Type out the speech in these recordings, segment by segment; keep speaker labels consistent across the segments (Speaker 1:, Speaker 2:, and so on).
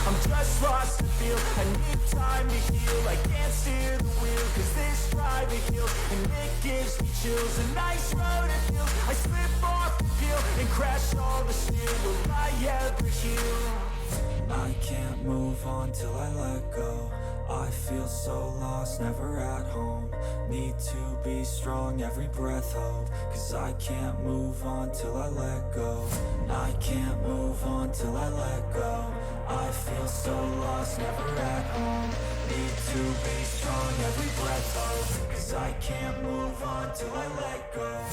Speaker 1: I'm just lost to feel. I need time to heal. I can't steer the wheel, cause this drive it kills, and it gives me chills. A nice road it feels. I slip off the peel and crash all the steel. Will I ever heal? I can't move on till I let go. I feel so lost, never at home. Need to be strong, every breath hold. Cause I can't move on till I let go. I can't move on till I let go. I feel so lost, never at home. Need to be strong, every breath hold. Cause I can't move on till I let go.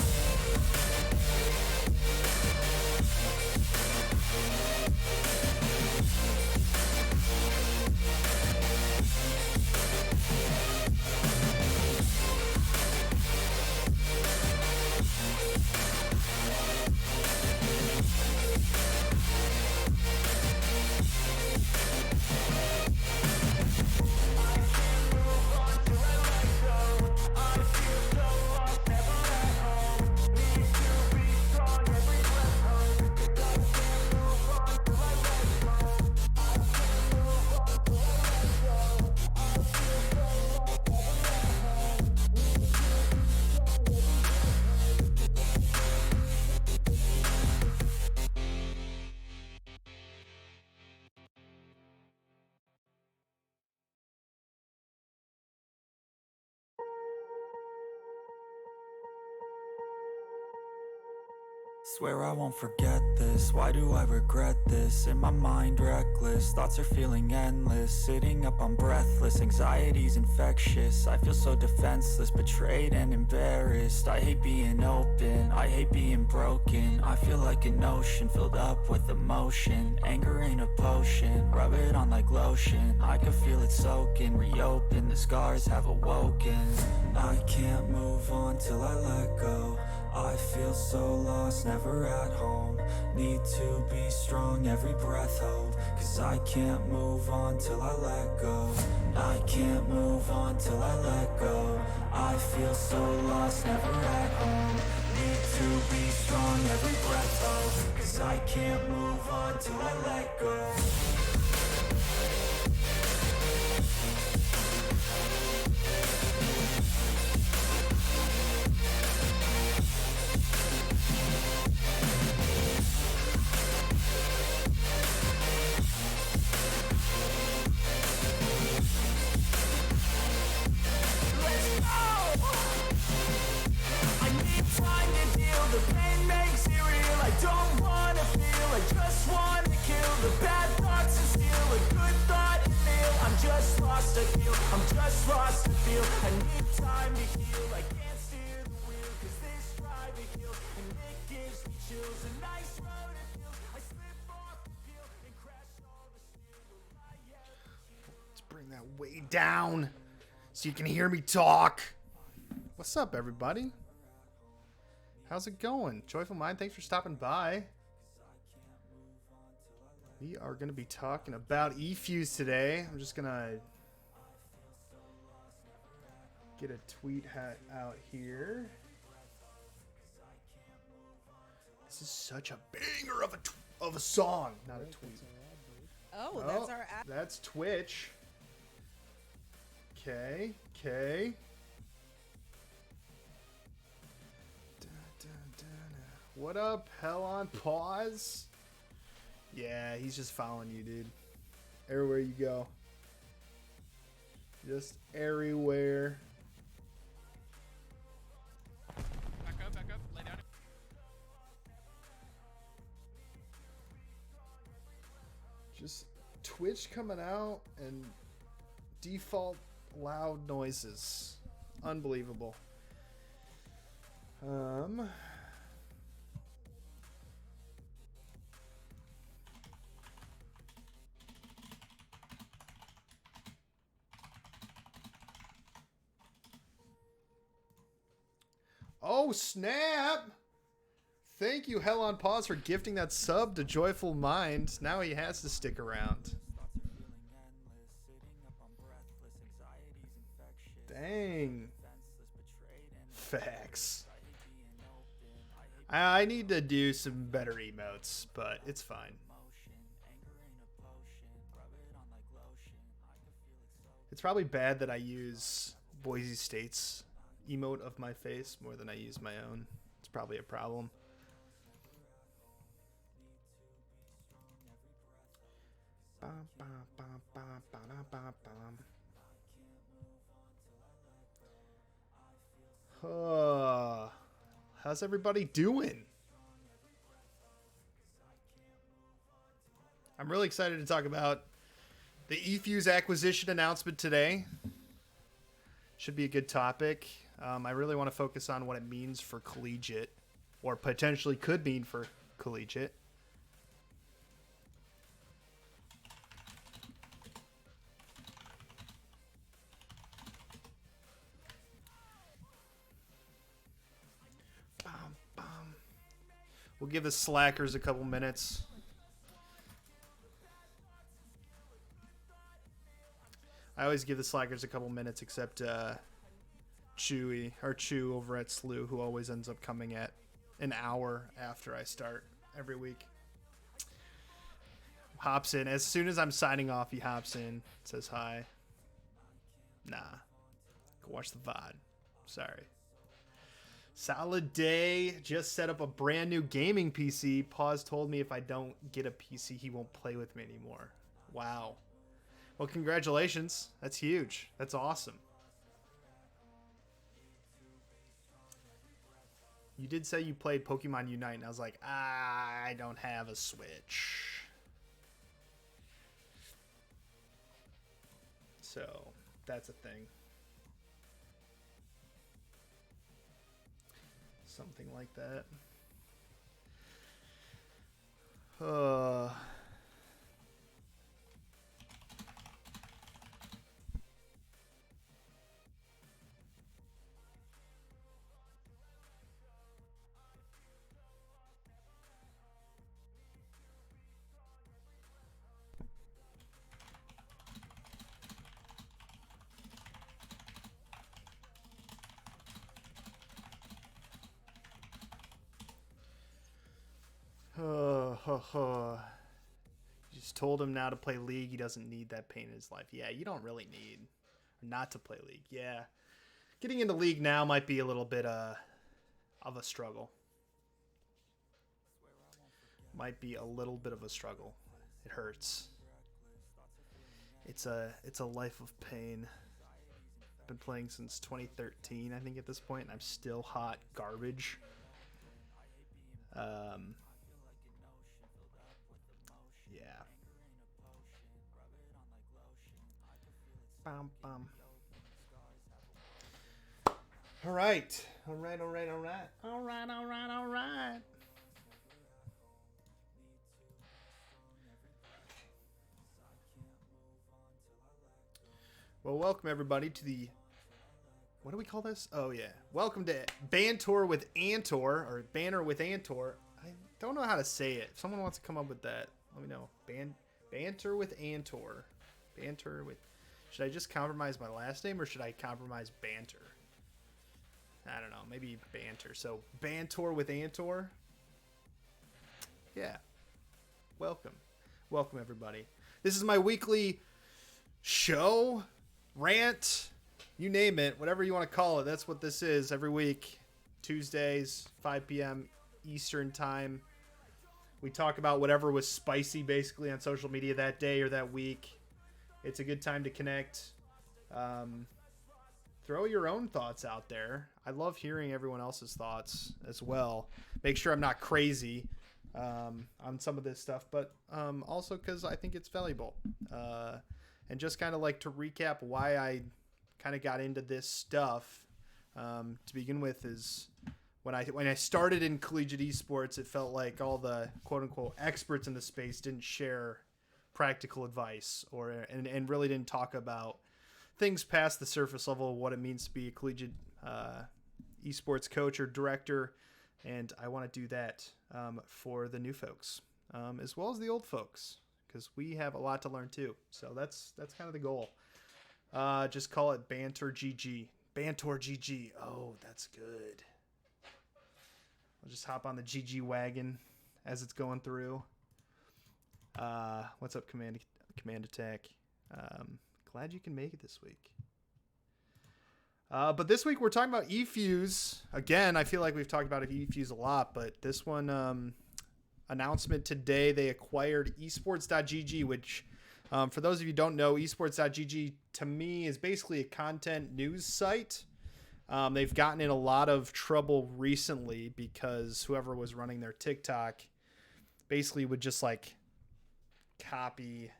Speaker 1: Swear I won't forget this, why do I regret this? In my mind reckless, thoughts are feeling endless. Sitting up I'm breathless, anxiety's infectious. I feel so defenseless, betrayed and embarrassed. I hate being open, I hate being broken. I feel like an ocean filled up with emotion. Anger ain't a potion, rub it on like lotion. I can feel it soaking, reopen, the scars have awoken. I can't move on till I let go. I feel so lost, never at home. Need to be strong, every breath hold. Cause I can't move on till I let go. I can't move on till I let go. I feel so lost, never at home. Need to be strong, every breath hold. Cause I can't move on till I let go.
Speaker 2: Bring that way down so you can hear me talk. What's up, everybody? How's it going? Joyful Mind, thanks for stopping by. We are going to be talking about eFuse today. I'm just going to get a tweet hat out here. This is such a banger of a song, not a tweet.
Speaker 3: Oh, that's our app.
Speaker 2: That's Twitch. Okay. What up, Hell on Pause? Yeah, he's just following you, dude. Everywhere you go. Just everywhere.
Speaker 4: Back up, lay down.
Speaker 2: Just Twitch coming out and default loud noises. Unbelievable. Oh, snap! Thank you, Hell on Pause, for gifting that sub to Joyful Mind. Now he has to stick around. Dang. Facts. I need to do some better emotes, but it's fine. It's probably bad that I use Boise State's emote of my face more than I use my own. It's probably a problem. How's everybody doing? I'm really excited to talk about the eFuse acquisition announcement today. Should be a good topic. I really want to focus on what it means for Collegiate, or potentially could mean for Collegiate. We'll give the slackers a couple minutes. I always give the slackers a couple minutes, except Chewy, or Chew over at Slew, who always ends up coming at an hour after I start every week. Hops in. As soon as I'm signing off, he hops in, says hi. Nah. Go watch the VOD. Sorry. Solid day. Just set up a brand new gaming PC. Paws told me if I don't get a PC, he won't play with me anymore. Wow. Well, congratulations. That's huge. That's awesome. You did say you played Pokemon Unite, and I was like, I don't have a Switch. So, that's a thing. Something like that. You just told him now to play League. He doesn't need that pain in his life. Yeah, you don't really need not to play League. Yeah. Getting into League now might be a little bit of a struggle. Might be a little bit of a struggle. It hurts. It's a life of pain. I've been playing since 2013, I think, at this point, and I'm still hot garbage. Yeah. Bum, bum. All right. All right. Well, welcome everybody to the, what do we call this? Oh yeah. Welcome to Bantor with Antor, or Banner with Antor. I don't know how to say it. If someone wants to come up with that, let me know. Banter with Antor. Banter with... Should I just compromise my last name, or should I compromise Banter? I don't know. Maybe Banter. So, Bantor with Antor. Yeah. Welcome. Welcome, everybody. This is my weekly show, rant, you name it, whatever you want to call it. That's what this is every week. Tuesdays, 5 p.m. Eastern time. We talk about whatever was spicy, basically, on social media that day or that week. It's a good time to connect. Throw your own thoughts out there. I love hearing everyone else's thoughts as well. Make sure I'm not crazy on some of this stuff, but also because I think it's valuable. And just kind of like to recap why I kind of got into this stuff to begin with is when I started in collegiate esports, it felt like all the quote unquote experts in the space didn't share practical advice and really didn't talk about things past the surface level of what it means to be a collegiate esports coach or director. And I want to do that for the new folks as well as the old folks, because we have a lot to learn too. So that's kind of the goal. Just call it Banter GG. Banter GG. Oh, that's good. I'll just hop on the GG wagon as it's going through. What's up, Command Attack? glad you can make it this week. But this week we're talking about eFuse. Again, I feel like we've talked about eFuse a lot, but this one announcement today, they acquired Esports.gg, which for those of you who don't know, Esports.gg to me is basically a content news site. They've gotten in a lot of trouble recently because whoever was running their TikTok basically would just like copy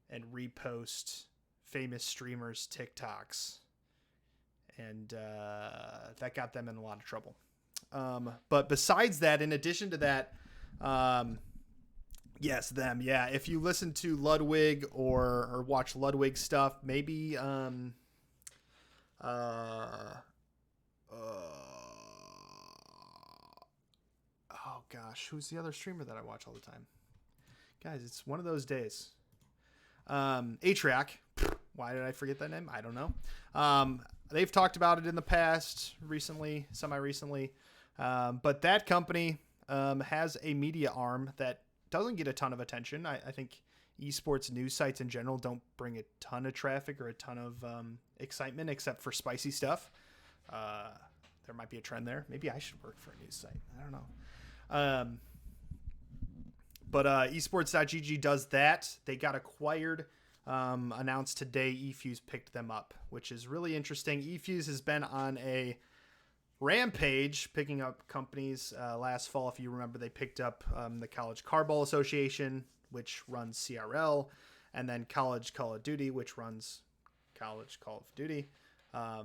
Speaker 2: and repost famous streamers' TikToks. And that got them in a lot of trouble. But besides that, in addition to that, yes, them. Yeah, if you listen to Ludwig or watch Ludwig stuff, maybe oh gosh, who's the other streamer that I watch all the time? Guys, it's one of those days. A-Track. Why did I forget that name? I don't know. They've talked about it in the past, recently, semi-recently. But that company has a media arm that doesn't get a ton of attention. I think esports news sites in general don't bring a ton of traffic or a ton of excitement except for spicy stuff. There might be a trend there. Maybe I should work for a news site. I don't know. But esports.gg does that. They got acquired. Announced today eFuse picked them up, which is really interesting. eFuse has been on a rampage picking up companies. Last fall, if you remember, they picked up the College Carball Association, which runs CRL, and then College Call of Duty, which runs College Call of Duty, or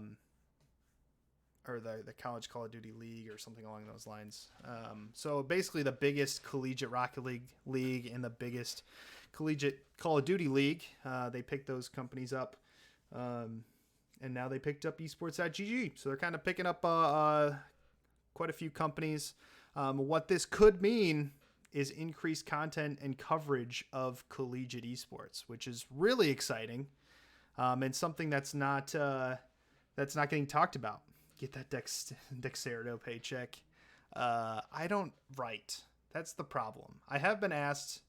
Speaker 2: the College Call of Duty League or something along those lines. So basically the biggest collegiate Rocket League and the biggest collegiate Call of Duty League. They picked those companies up. And now they picked up esports.gg. So they're kind of picking up quite a few companies. What this could mean is increased content and coverage of collegiate esports, which is really exciting. And something that's not getting talked about. Get that Dexerto paycheck. I don't write. That's the problem. I have been asked,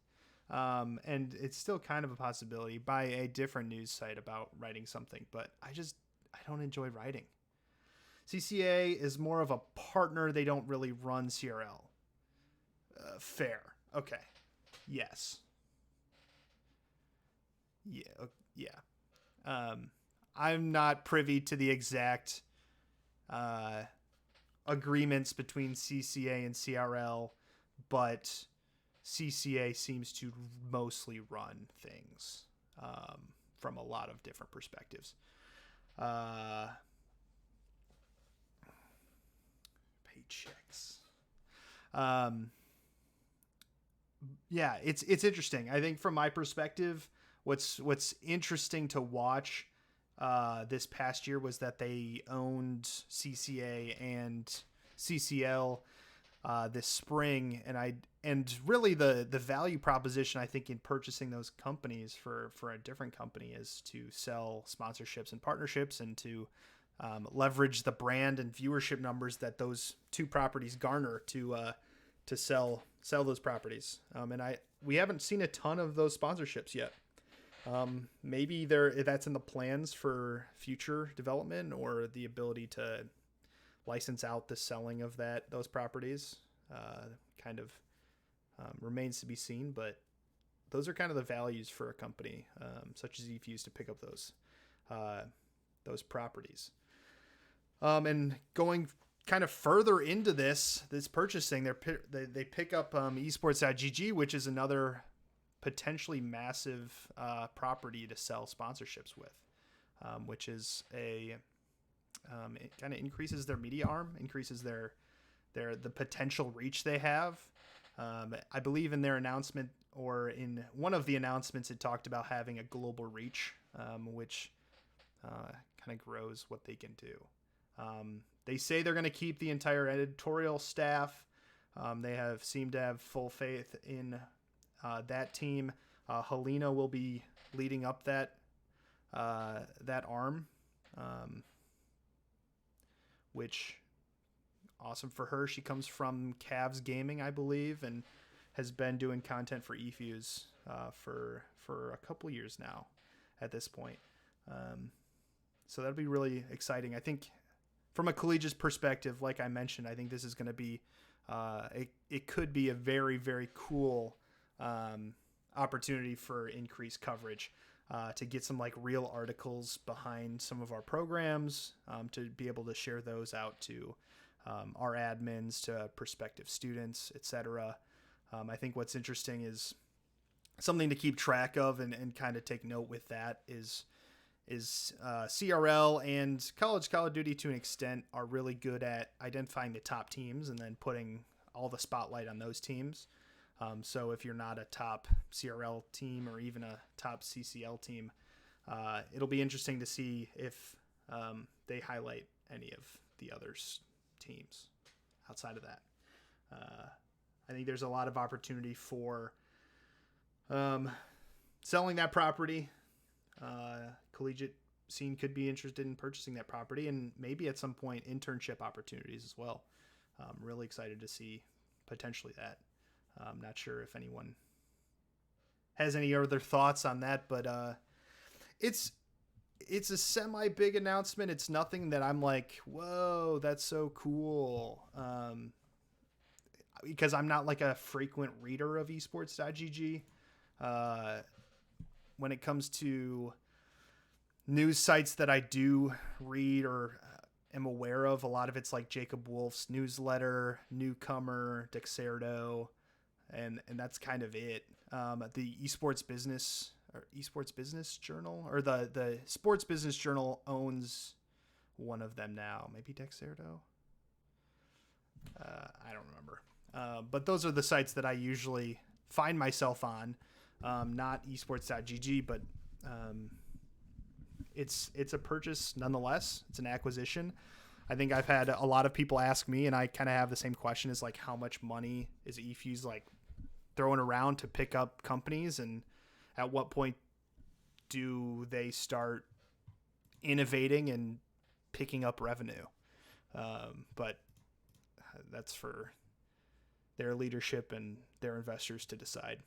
Speaker 2: and it's still kind of a possibility, by a different news site about writing something, but I don't enjoy writing. CCA is more of a partner. They don't really run CRL. Fair. Okay. Yes. Yeah. I'm not privy to the exact agreements between CCA and CRL, but CCA seems to mostly run things from a lot of different perspectives. Paychecks. Yeah, it's interesting. I think from my perspective, what's interesting to watch this past year was that they owned CCA and CCL this spring, and really the value proposition I think in purchasing those companies for a different company is to sell sponsorships and partnerships and to leverage the brand and viewership numbers that those two properties garner to sell those properties. And we haven't seen a ton of those sponsorships yet. Maybe that's in the plans for future development or the ability to license out the selling of those properties. Kind of remains to be seen, but those are kind of the values for a company such as eFuse to pick up those properties. And going kind of further into this purchasing, they pick up esports.gg, which is another potentially massive property to sell sponsorships with, which is it kind of increases their media arm, increases the potential reach they have. I believe in their announcement, or in one of the announcements, it talked about having a global reach, which kind of grows what they can do. They say they're going to keep the entire editorial staff. They seem to have full faith in that team. Helena will be leading up that arm, which awesome for her. She comes from Cavs Gaming, I believe, and has been doing content for eFuse for a couple years now. at this point. So that'll be really exciting. I think from a collegiate perspective, like I mentioned, I think this is going to be it could be a very, very cool opportunity for increased coverage, to get some like real articles behind some of our programs, to be able to share those out to our admins, to prospective students, etc. I think what's interesting is something to keep track of and kind of take note with that is CRL and Call of Duty to an extent are really good at identifying the top teams and then putting all the spotlight on those teams. So if you're not a top CRL team or even a top CCL team, it'll be interesting to see if they highlight any of the others' teams outside of that. I think there's a lot of opportunity for selling that property. Collegiate scene could be interested in purchasing that property, and maybe at some point internship opportunities as well. I'm really excited to see potentially that. I'm not sure if anyone has any other thoughts on that, but it's a semi big announcement. It's nothing that I'm like, whoa, that's so cool. Because I'm not like a frequent reader of esports.gg. When it comes to news sites that I do read or am aware of, a lot of it's like Jacob Wolf's newsletter, Newcomer, Dexerto, and that's kind of it. The Esports Business Journal, or the Sports Business Journal owns one of them now. Maybe Dexerto? I don't remember. But those are the sites that I usually find myself on. Not esports.gg, but it's a purchase nonetheless. It's an acquisition. I think I've had a lot of people ask me, and I kind of have the same question, is like, how much money is eFuse like throwing around to pick up companies, and at what point do they start innovating and picking up revenue? But that's for their leadership and their investors to decide.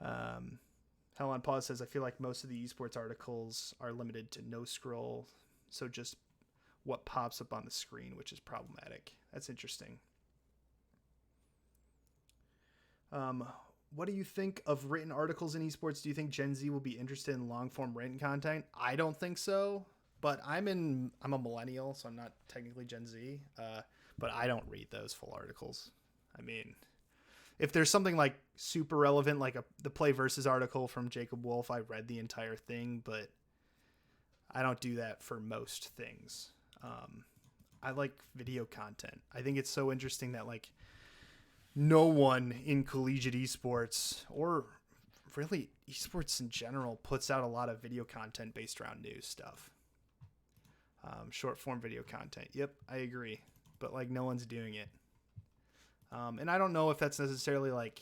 Speaker 2: Hell on Pause says, I feel like most of the esports articles are limited to no scroll, so just what pops up on the screen, which is problematic. That's interesting. What do you think of written articles in esports? Do you think Gen Z will be interested in long form written content? I don't think so, but I'm a millennial, so I'm not technically Gen Z. But I don't read those full articles. I mean, if there's something like super relevant, like the Play Versus article from Jacob Wolf, I read the entire thing, but I don't do that for most things. I like video content. I think it's so interesting that like no one in collegiate esports, or really esports in general, puts out a lot of video content based around news stuff. Short form video content. Yep, I agree. But like no one's doing it. And I don't know if that's necessarily like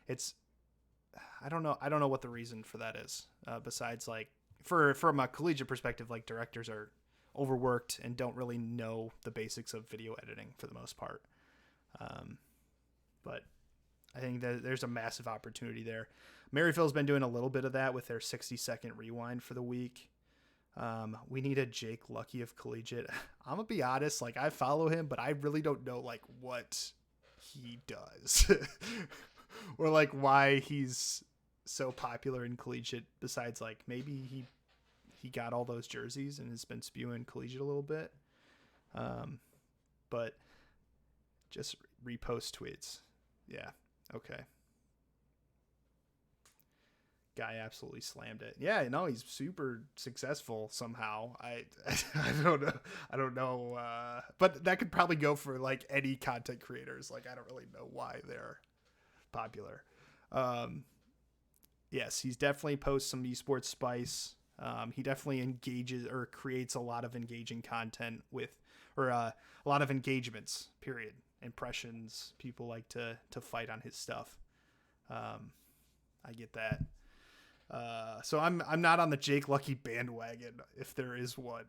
Speaker 2: I don't know what the reason for that is. Besides like from a collegiate perspective, like directors are overworked and don't really know the basics of video editing for the most part. But I think that there's a massive opportunity there. Maryville's been doing a little bit of that with their 60-second rewind for the week. We need a Jake Lucky of Collegiate. I'm gonna be honest, like I follow him, but I really don't know like what he does or like why he's so popular in Collegiate, besides like maybe he got all those jerseys and has been spewing Collegiate a little bit. But just repost tweets. Yeah. Okay. Guy absolutely slammed it. Yeah, no, he's super successful somehow. I don't know. But that could probably go for like any content creators. Like I don't really know why they're popular. Yes, he's definitely posts some esports spice. He definitely engages or creates a lot of engaging content or a lot of engagements. Period. Impressions. People like to fight on his stuff. I get that. So I'm not on the Jake Lucky bandwagon, if there is one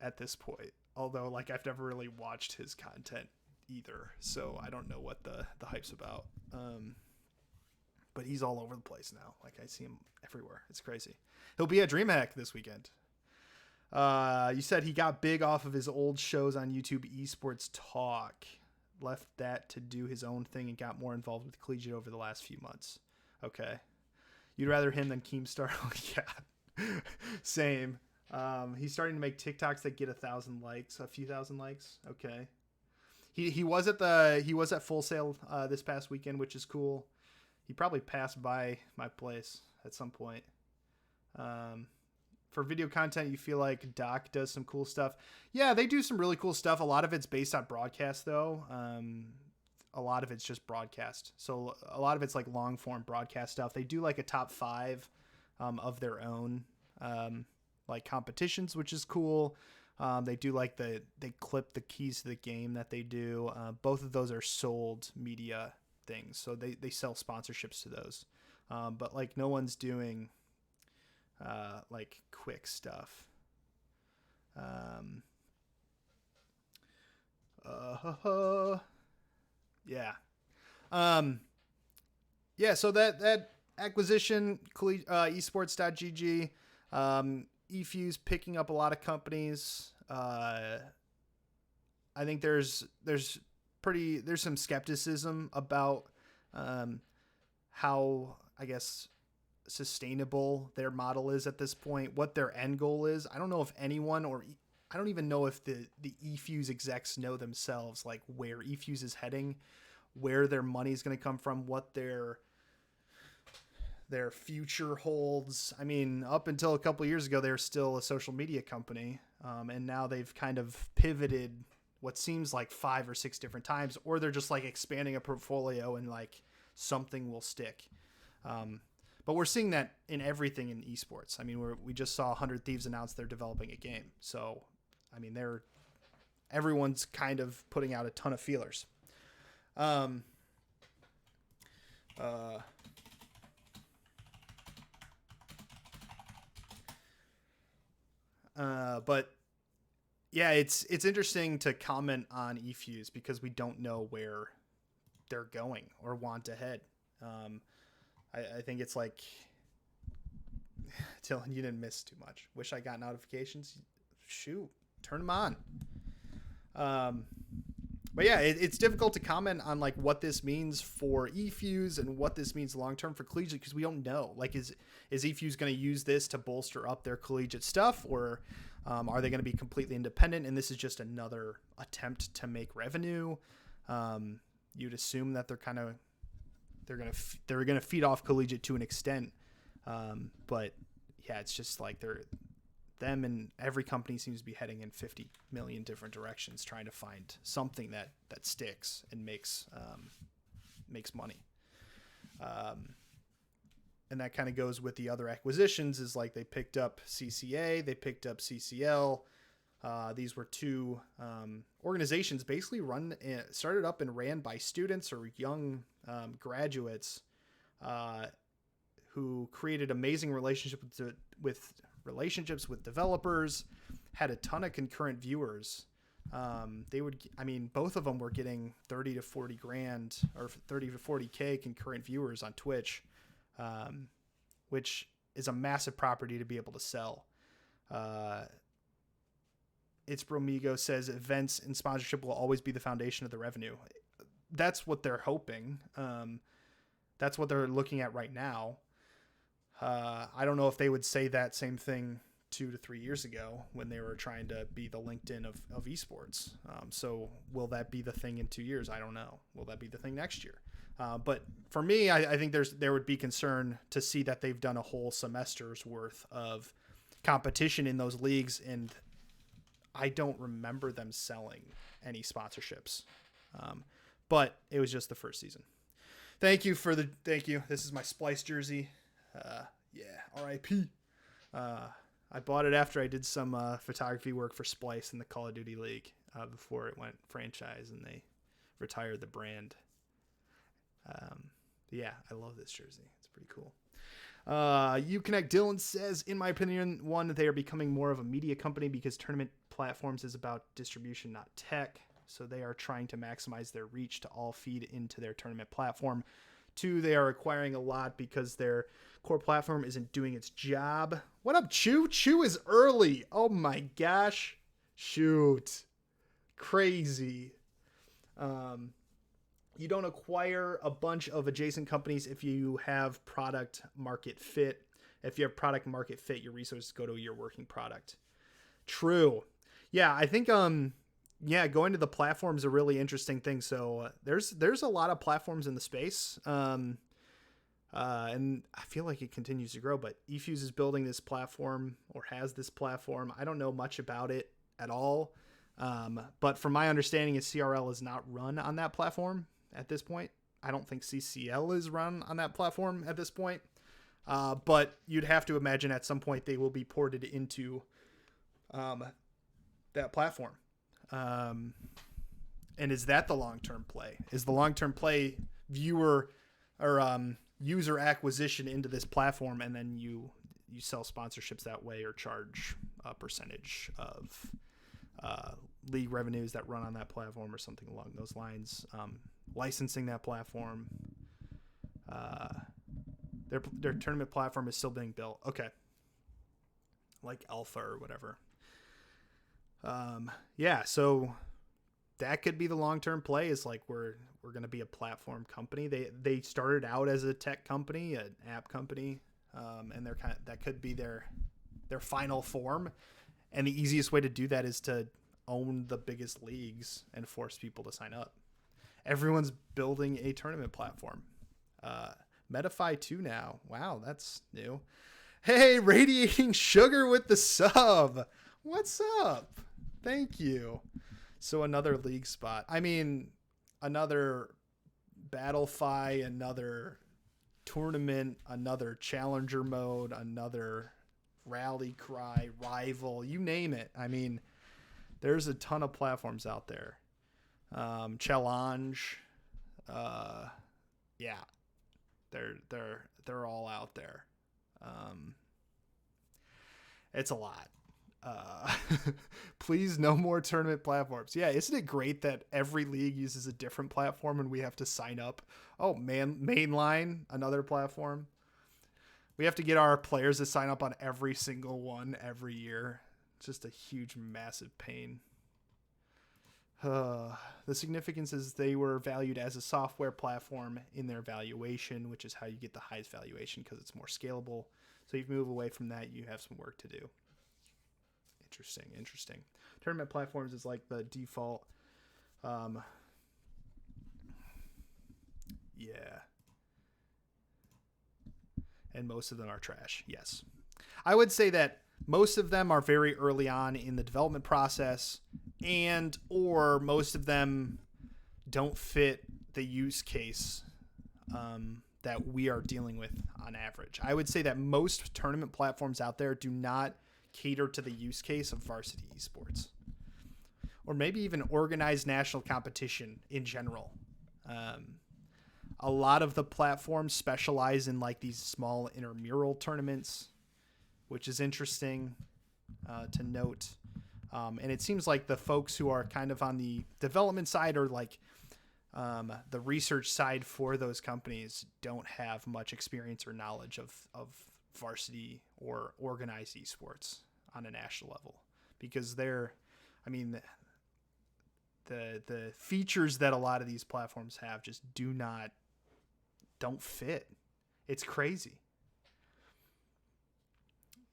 Speaker 2: at this point. Although like I've never really watched his content either, so I don't know what the hype's about. but he's all over the place now. Like I see him everywhere. It's crazy. He'll be at DreamHack this weekend. You said he got big off of his old shows on YouTube, Esports Talk. Left that to do his own thing and got more involved with Collegiate over the last few months. Okay. You'd rather him than Keemstar? Yeah. Same. He's starting to make TikToks that get a few thousand likes. Okay. He was at Full Sail this past weekend, which is cool. He probably passed by my place at some point. For video content, you feel like Doc does some cool stuff. Yeah, they do some really cool stuff. A lot of it's based on broadcast, though. A lot of it's just broadcast. So a lot of it's like long form broadcast stuff. They do like a top 5 of their own like competitions, which is cool. They do like they clip the keys to the game that they do. Both of those are sold media things. So they sell sponsorships to those. But like no one's doing like quick stuff. Yeah. Yeah, so that acquisition, esports.gg, eFuse picking up a lot of companies. I think there's some skepticism about how, I guess, sustainable their model is at this point, what their end goal is. I don't know if anyone, or I don't even know if the eFuse execs know themselves, like where eFuse is heading, where their money is going to come from, what their future holds. I mean, up until a couple of years ago, they were still a social media company. And now they've kind of pivoted what seems like 5 or 6 different times, or they're just like expanding a portfolio and like something will stick. But we're seeing that in everything in esports. I mean, we just saw 100 Thieves announce they're developing a game. So, I mean, everyone's kind of putting out a ton of feelers. But yeah, it's interesting to comment on eFuse because we don't know where they're going or want to head. I think it's like, Dylan, you didn't miss too much. Wish I got notifications. Shoot, turn them on. But yeah, it's difficult to comment on like what this means for eFuse and what this means long-term for Collegiate because we don't know. Like, is eFuse going to use this to bolster up their Collegiate stuff, or are they going to be completely independent? And this is just another attempt to make revenue. You'd assume that they're going to feed off Collegiate to an extent. But yeah, it's just like them and every company seems to be heading in 50 million different directions, trying to find something that sticks and makes money. And that kind of goes with the other acquisitions, is like they picked up CCA, they picked up CCL. These were 2 organizations basically started up and ran by students or young graduates who created amazing relationships with developers, had a ton of concurrent viewers. Both of them were getting 30 to 40 grand or 30 to 40K concurrent viewers on Twitch, which is a massive property to be able to sell. It's Bromigo says events and sponsorship will always be the foundation of the revenue. That's what they're hoping. That's what they're looking at right now. I don't know if they would say that same thing 2 to 3 years ago when they were trying to be the LinkedIn of esports. So will that be the thing in 2 years? I don't know. Will that be the thing next year? But for me, I think there would be concern to see that they've done a whole semester's worth of competition in those leagues, and I don't remember them selling any sponsorships. But it was just the first season. Thank you. This is my Splice jersey. RIP. I bought it after I did some photography work for Splice in the Call of Duty League before it went franchise and they retired the brand. Yeah, I love this jersey. It's pretty cool. Uconnect Dylan says, in my opinion, they are becoming more of a media company because tournament platforms is about distribution, not tech. So they are trying to maximize their reach to all feed into their tournament platform. 2, they are acquiring a lot because their core platform isn't doing its job. What up, Chew? Chew is early. Oh my gosh. Shoot. Crazy. You don't acquire a bunch of adjacent companies if you have product market fit. If you have product market fit, your resources go to your working product. True. Yeah, I think going to the platform is a really interesting thing. So there's a lot of platforms in the space. And I feel like it continues to grow, but eFuse is building this platform or has this platform. I don't know much about it at all. But from my understanding, CRL is not run on that platform at this point. I don't think CCL is run on that platform at this point. But you'd have to imagine at some point they will be ported into that platform. And is that the long-term play? Is the long-term play viewer or user acquisition into this platform, and then you sell sponsorships that way or charge a percentage of league revenues that run on that platform or something along those lines, licensing that platform. Their tournament platform is still being built. Okay. Like alpha or whatever. So that could be the long-term play, is like we're going to be a platform company. They started out as a tech company, an app company, and that could be their final form. And the easiest way to do that is to own the biggest leagues and force people to sign up. Everyone's building a tournament platform. Metafy 2 now. Wow, that's new. Hey, Radiating Sugar with the sub. What's up? Thank you. So another league spot. I mean, another Battlefy, another tournament, another challenger mode, another rally cry, rival, you name it. I mean, there's a ton of platforms out there. Challenge. Yeah. They're all out there. It's a lot. Please, no more tournament platforms. Yeah, isn't it great that every league uses a different platform and we have to sign up? Oh man, Mainline, another platform. We have to get our players to sign up on every single one every year. It's just a huge, massive pain. The significance is they were valued as a software platform in their valuation, which is how you get the highest valuation because it's more scalable. So if you move away from that, you have some work to do. Interesting. Tournament platforms is like the default. Yeah. And most of them are trash. Yes. I would say that most of them are very early on in the development process, or most of them don't fit the use case that we are dealing with on average. I would say that most tournament platforms out there do not cater to the use case of varsity esports, or maybe even organized national competition in general. A lot of the platforms specialize in like these small intramural tournaments, which is interesting to note. And it seems like the folks who are kind of on the development side or like the research side for those companies don't have much experience or knowledge of varsity or organized esports on a national level, because the features that a lot of these platforms have just don't fit. It's crazy.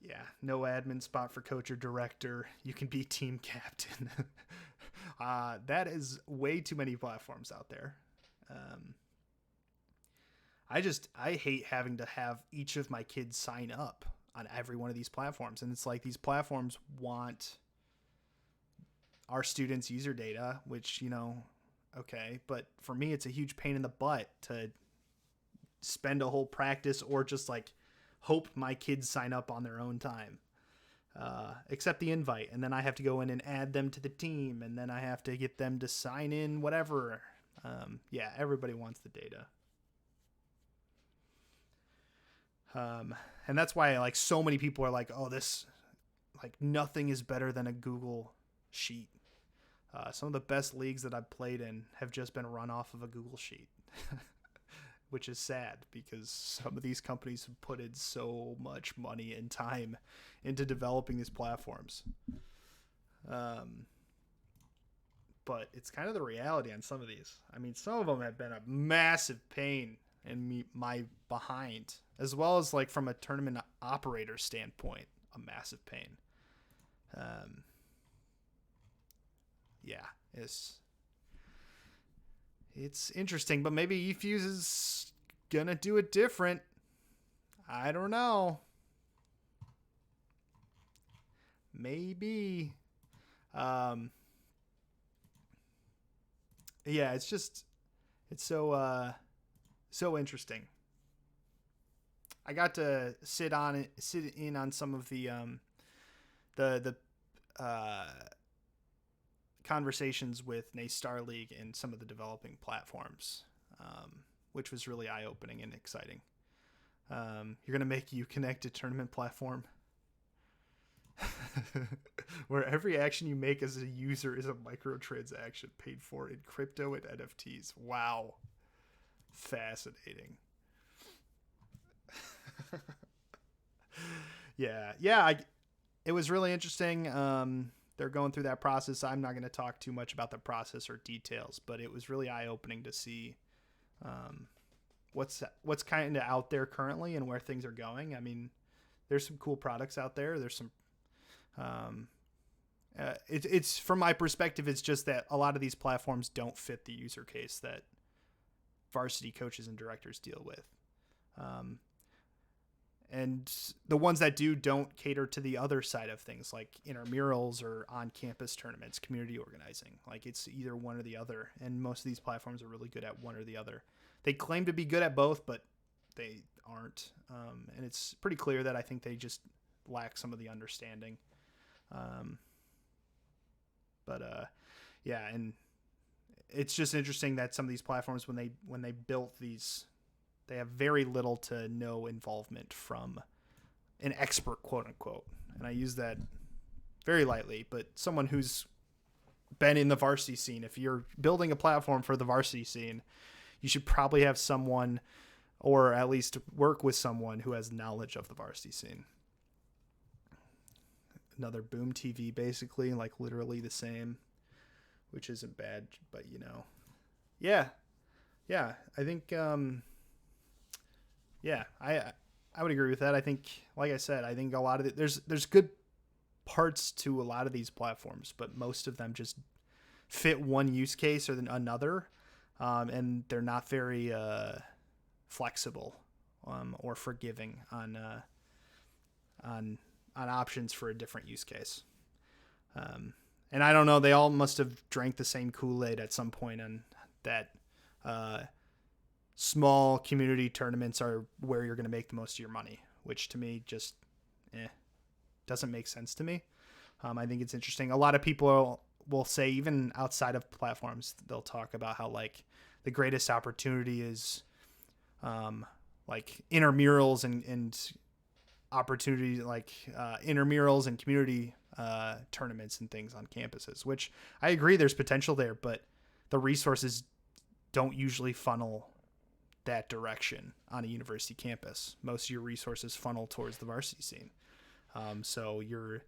Speaker 2: Yeah, no admin spot for coach or director. You can be team captain. That is way too many platforms out there. I hate having to have each of my kids sign up on every one of these platforms. And it's like these platforms want our students' user data, which, okay. But for me, it's a huge pain in the butt to spend a whole practice or just like hope my kids sign up on their own time, accept the invite, and then I have to go in and add them to the team, and then I have to get them to sign in whatever. Yeah, everybody wants the data. And that's why like so many people are like, oh, this, like, nothing is better than a Google sheet. Some of the best leagues that I've played in have just been run off of a Google sheet. which is sad because some of these companies have put in so much money and time into developing these platforms. But it's kind of the reality on some of these. I mean, some of them have been a massive pain in my behind, as well as like from a tournament operator standpoint, a massive pain. Yeah, it's interesting, but maybe eFuse is gonna do it different. I don't know. Maybe. Yeah, it's so interesting. I got to sit in on some of the conversations with Naystar League and some of the developing platforms, which was really eye-opening and exciting. You're gonna make Uconnect a tournament platform where every action you make as a user is a microtransaction paid for in crypto and NFTs. Wow. Fascinating. Yeah. It was really interesting. They're going through that process. I'm not going to talk too much about the process or details, but it was really eye-opening to see what's kind of out there currently and where things are going. I mean, there's some cool products out there. There's some it's from my perspective, it's just that a lot of these platforms don't fit the user case that varsity coaches and directors deal with. And the ones that don't cater to the other side of things, like intramurals or on-campus tournaments, community organizing. Like, it's either one or the other, and most of these platforms are really good at one or the other. They claim to be good at both, but they aren't. And it's pretty clear that I think they just lack some of the understanding. Yeah, and it's just interesting that some of these platforms, when they built these, they have very little to no involvement from an expert, quote unquote. And I use that very lightly, but someone who's been in the varsity scene. If you're building a platform for the varsity scene, you should probably have someone, or at least work with someone who has knowledge of the varsity scene. Another Boom TV, basically, like literally the same, which isn't bad, but yeah, I think, I would agree with that. I think, like I said, I think a lot of it, there's good parts to a lot of these platforms, but most of them just fit one use case or another, and they're not very flexible or forgiving on options for a different use case. And I don't know, they all must have drank the same Kool-Aid at some point, and that small community tournaments are where you're going to make the most of your money, which to me just doesn't make sense to me. I think it's interesting. A lot of people will say, even outside of platforms, they'll talk about how like the greatest opportunity is like intramurals and opportunity like intramurals and community tournaments and things on campuses, which I agree there's potential there, but the resources don't usually funnel that direction on a university campus. Most of your resources funnel towards the varsity scene. So your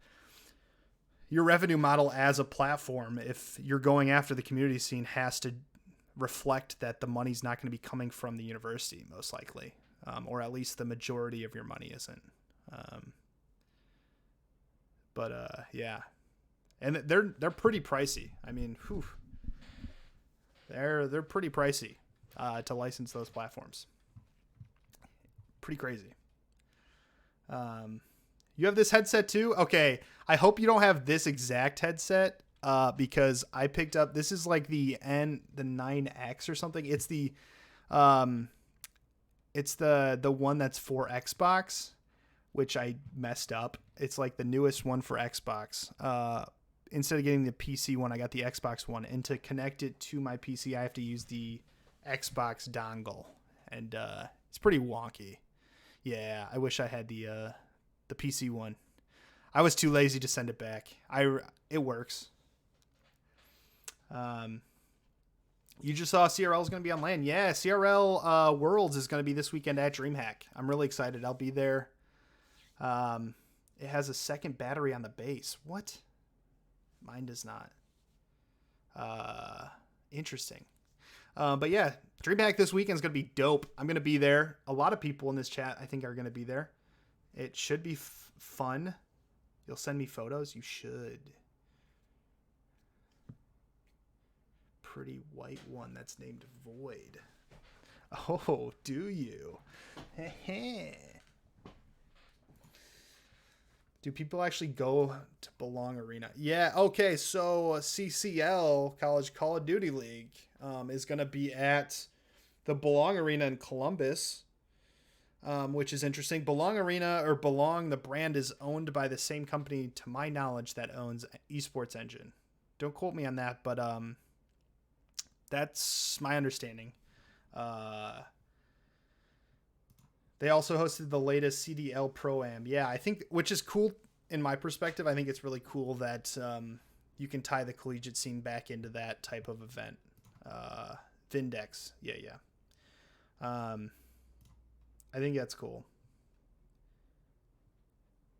Speaker 2: revenue model as a platform, if you're going after the community scene, has to reflect that the money's not going to be coming from the university, most likely, or at least the majority of your money isn't. Yeah, and they're pretty pricey. I mean, they're pretty pricey to license those platforms. Pretty crazy. You have this headset too? Okay, I hope you don't have this exact headset because I picked up, this is like the 9X or something. It's the one that's for Xbox, which I messed up. It's like the newest one for Xbox. Instead of getting the PC one, I got the Xbox one, and to connect it to my PC, I have to use the Xbox dongle, and it's pretty wonky. Yeah, I wish I had the PC one. I was too lazy to send it back. It works. You just saw CRL is going to be on LAN. Yeah, CRL Worlds is going to be this weekend at DreamHack. I'm really excited. I'll be there. It has a second battery on the base. What? Mine does not. Interesting. But yeah, DreamHack this weekend is going to be dope. I'm going to be there. A lot of people in this chat, I think, are going to be there. It should be fun. You'll send me photos? You should. Pretty white one that's named Void. Oh, do you? Do people actually go to Belong Arena? Yeah, okay, so CCL, College Call of Duty League, is going to be at the Belong Arena in Columbus, which is interesting. Belong Arena, or Belong, the brand is owned by the same company, to my knowledge, that owns Esports Engine. Don't quote me on that, but that's my understanding. They also hosted the latest CDL Pro-Am. Yeah, I think, which is cool in my perspective. I think it's really cool that you can tie the collegiate scene back into that type of event. Vindex. Yeah. I think that's cool.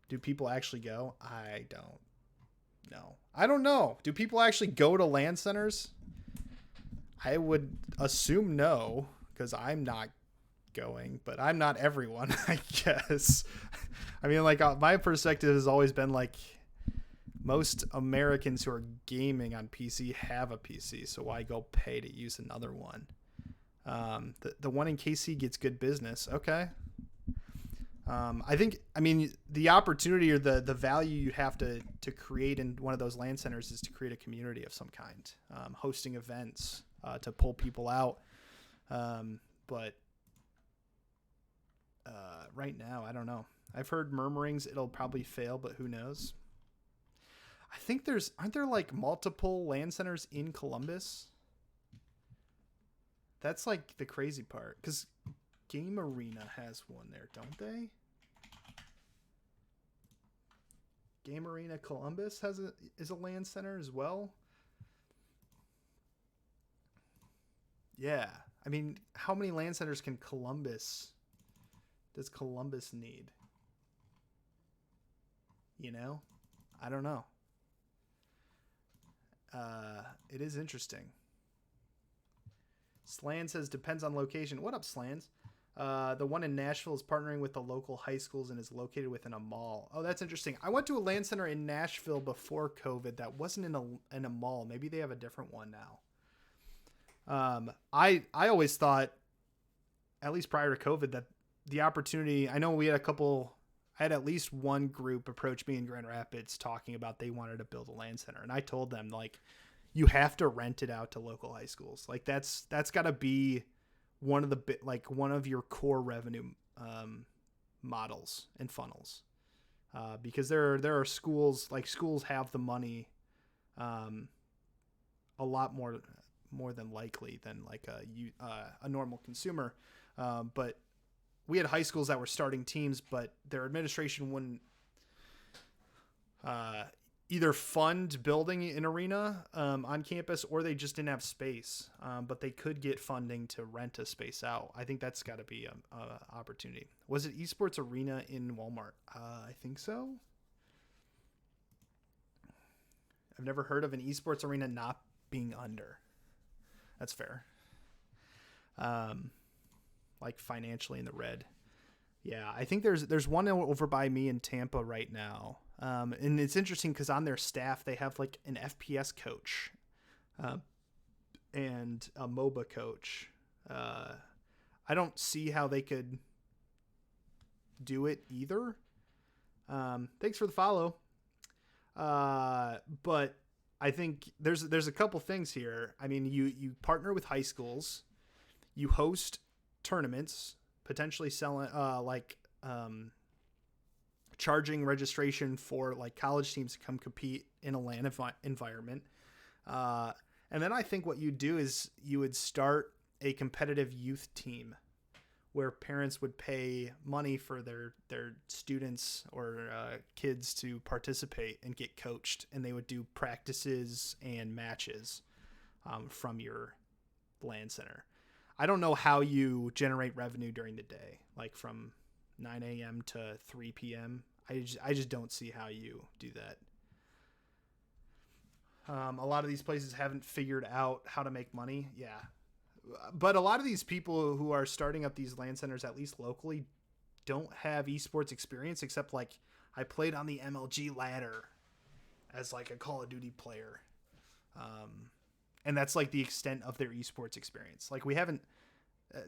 Speaker 2: Do people actually go? I don't know. I don't know. Do people actually go to LAN centers? I would assume no, because I'm not going, but I'm not everyone, I guess. I mean, like, my perspective has always been like, most Americans who are gaming on PC have a PC, so why go pay to use another one? The one in KC gets good business. Okay. I think, I mean, the opportunity or the value you have to create in one of those LAN centers is to create a community of some kind, hosting events, to pull people out. But right now, I don't know. I've heard murmurings it'll probably fail, but who knows? I think aren't there like multiple LAN centers in Columbus? That's like the crazy part, because Game Arena has one there, don't they? Game Arena Columbus is a LAN center as well. Yeah, I mean, how many LAN centers does Columbus need? You know, I don't know. It is interesting. Slan says depends on location. What up, Slans? The one in Nashville is partnering with the local high schools and is located within a mall. Oh, that's interesting. I went to a LAN center in Nashville before COVID that wasn't in a mall. Maybe they have a different one now. I always thought, at least prior to COVID, that the opportunity, I know we had I had at least one group approach me in Grand Rapids talking about they wanted to build a LAN center. And I told them, like, you have to rent it out to local high schools. Like that's got to be one of your core revenue models and funnels, because there are schools have the money, a lot more than likely than like a normal consumer. But we had high schools that were starting teams, but their administration wouldn't either fund building an arena on campus, or they just didn't have space. But they could get funding to rent a space out. I think that's got to be a opportunity. Was it Esports Arena in Walmart? I think so. I've never heard of an Esports Arena not being under. That's fair. Like financially in the red. Yeah, I think there's one over by me in Tampa right now. And it's interesting because on their staff, they have like an FPS coach and a MOBA coach. I don't see how they could do it either. Thanks for the follow. But I think there's a couple things here. I mean, you partner with high schools, you host tournaments, potentially selling charging registration for like college teams to come compete in a LAN environment. And then I think what you do is you would start a competitive youth team where parents would pay money for their students or kids to participate and get coached, and they would do practices and matches from your LAN center. I don't know how you generate revenue during the day, like from 9 a.m. to 3 p.m. I just don't see how you do that. A lot of these places haven't figured out how to make money. Yeah. But a lot of these people who are starting up these LAN centers, at least locally, don't have esports experience, except like I played on the MLG ladder as like a Call of Duty player. And that's like the extent of their esports experience. Like we haven't,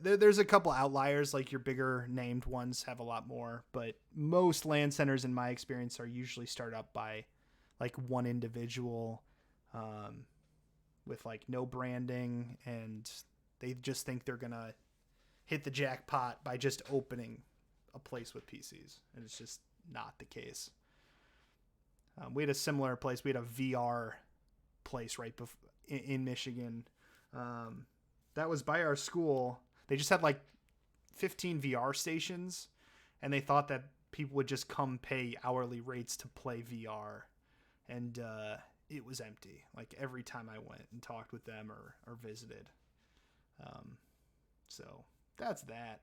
Speaker 2: there's a couple outliers, like your bigger named ones have a lot more, but most LAN centers in my experience are usually started up by like one individual, with like no branding, and they just think they're going to hit the jackpot by just opening a place with PCs. And it's just not the case. We had a similar place. We had a VR place right in Michigan. That was by our school. They just had like 15 VR stations, and they thought that people would just come pay hourly rates to play VR. And it was empty. Like every time I went and talked with them or visited. So that's that.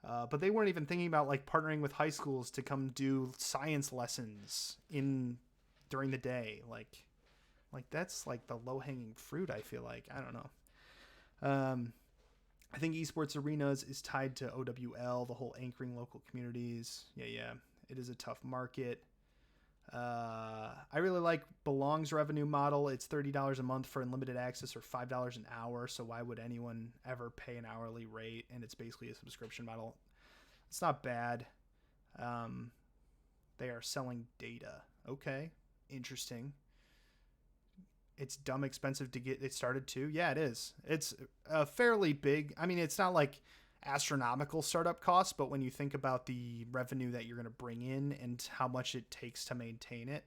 Speaker 2: But they weren't even thinking about like partnering with high schools to come do science lessons during the day. Like that's like the low hanging fruit. I feel like, I don't know. I think esports arenas is tied to OWL, the whole anchoring local communities. Yeah. It is a tough market. I really like Belong's revenue model. It's $30 a month for unlimited access or $5 an hour. So why would anyone ever pay an hourly rate? And it's basically a subscription model. It's not bad. They are selling data. Okay. Interesting. It's dumb expensive to get it started too. Yeah, it is. It's a fairly big, I mean, it's not like astronomical startup costs, but when you think about the revenue that you're going to bring in and how much it takes to maintain it,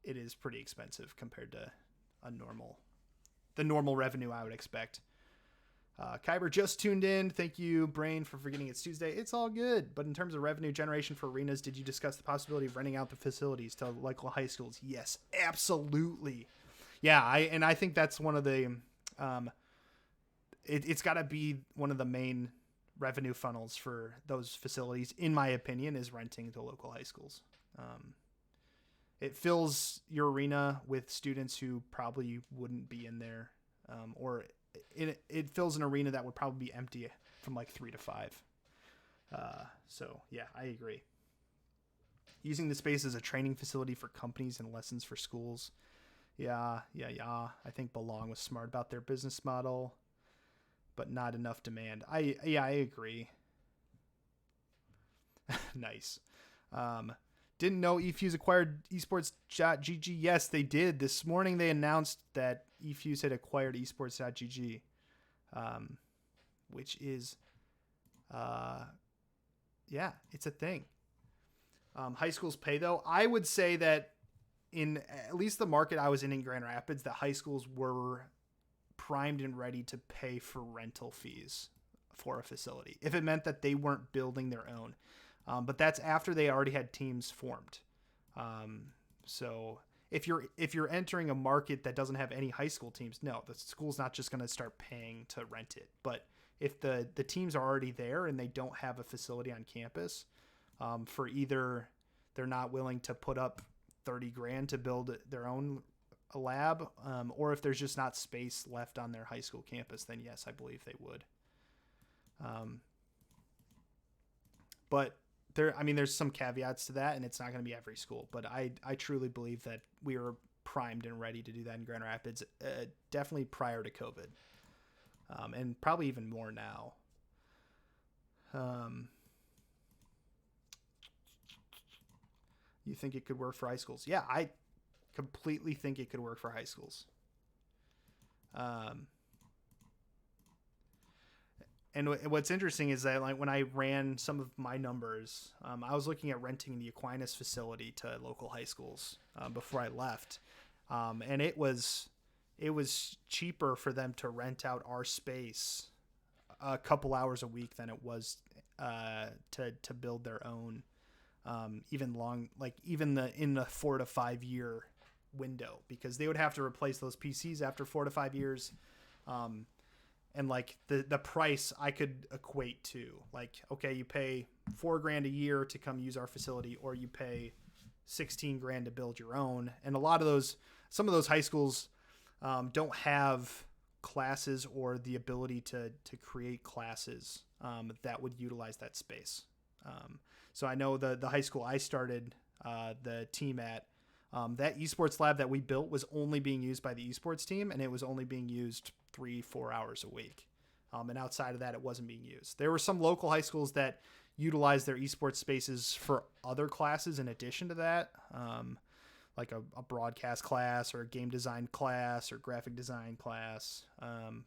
Speaker 2: it is pretty expensive compared to the normal revenue I would expect. Kyber just tuned in. Thank you, Brain, for forgetting it's Tuesday. It's all good. But in terms of revenue generation for arenas, did you discuss the possibility of renting out the facilities to local high schools? Yes, absolutely. Yeah, I think that's one of the it's got to be one of the main revenue funnels for those facilities, in my opinion, is renting to local high schools. It fills your arena with students who probably wouldn't be in there, or it fills an arena that would probably be empty from like 3 to 5. So yeah, I agree. Using the space as a training facility for companies and lessons for schools. Yeah. I think Belong was smart about their business model, but not enough demand. I agree. Nice. Didn't know eFuse acquired esports.gg. Yes, they did. This morning they announced that eFuse had acquired esports.gg, which is, it's a thing. High schools pay, though. I would say that in at least the market I was in Grand Rapids, that high schools were primed and ready to pay for rental fees for a facility if it meant that they weren't building their own. But that's after they already had teams formed. So if you're entering a market that doesn't have any high school teams, no, the school's not just going to start paying to rent it. But if the teams are already there and they don't have a facility on campus, for either they're not willing to put up $30,000 to build their own lab, or if there's just not space left on their high school campus, then yes, I believe they would. But there's some caveats to that, and it's not going to be every school, but I truly believe that we were primed and ready to do that in Grand Rapids, definitely prior to COVID, and probably even more now. You think it could work for high schools? Yeah, I completely think it could work for high schools. And what's interesting is that, like, when I ran some of my numbers, I was looking at renting the Aquinas facility to local high schools before I left, and it was cheaper for them to rent out our space a couple hours a week than it was to build their own. In the 4 to 5 year window, because they would have to replace those PCs after 4 to 5 years. and like the price I could equate to, like, okay, you pay $4,000 a year to come use our facility, or you pay $16,000 to build your own. And some of those high schools don't have classes or the ability to create classes that would utilize that space. So I know the high school I started the team at, that esports lab that we built was only being used by the esports team, and it was only being used 3-4 hours a week. And outside of that, it wasn't being used. There were some local high schools that utilized their esports spaces for other classes in addition to that, like a broadcast class or a game design class or graphic design class.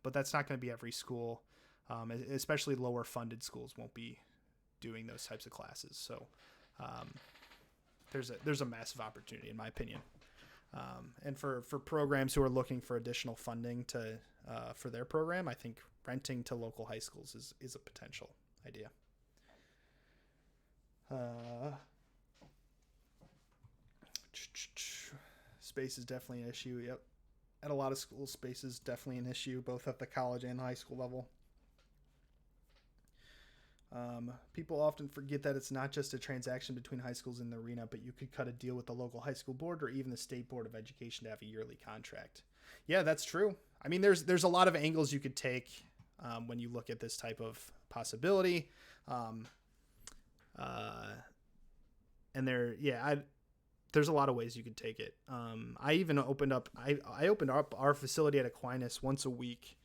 Speaker 2: But that's not going to be every school, especially lower funded schools won't be doing those types of classes. So there's a massive opportunity, in my opinion. And for programs who are looking for additional funding for their program, I think renting to local high schools is a potential idea. Space is definitely an issue. Yep. At a lot of schools, space is definitely an issue, both at the college and high school level. People often forget that it's not just a transaction between high schools in the arena, but you could cut a deal with the local high school board or even the state board of education to have a yearly contract. Yeah, that's true. I mean, there's a lot of angles you could take when you look at this type of possibility. And there's a lot of ways you could take it. I even opened up our facility at Aquinas once a week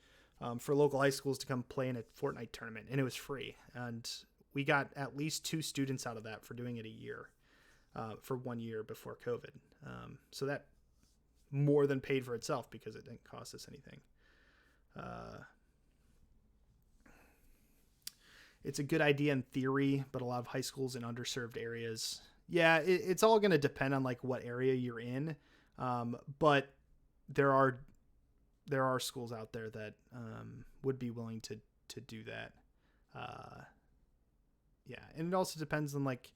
Speaker 2: for local high schools to come play in a Fortnite tournament, and it was free. And we got at least 2 students out of that for doing it a year, for 1 year before COVID. So that more than paid for itself because it didn't cost us anything. It's a good idea in theory, but a lot of high schools in underserved areas, it's all going to depend on like what area you're in. But there are schools out there that would be willing to do that. And it also depends on, like,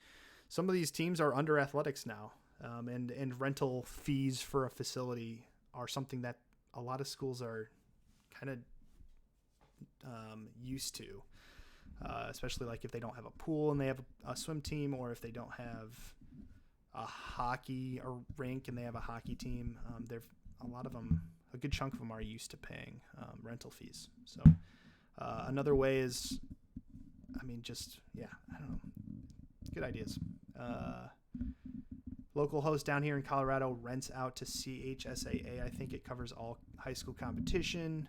Speaker 2: some of these teams are under athletics now, and rental fees for a facility are something that a lot of schools are kind of used to, especially like if they don't have a pool and they have a swim team, or if they don't have a hockey or rink and they have a hockey team. A good chunk of them are used to paying rental fees. So another way is, I don't know. Good ideas. Local host down here in Colorado rents out to CHSAA. I think it covers all high school competition.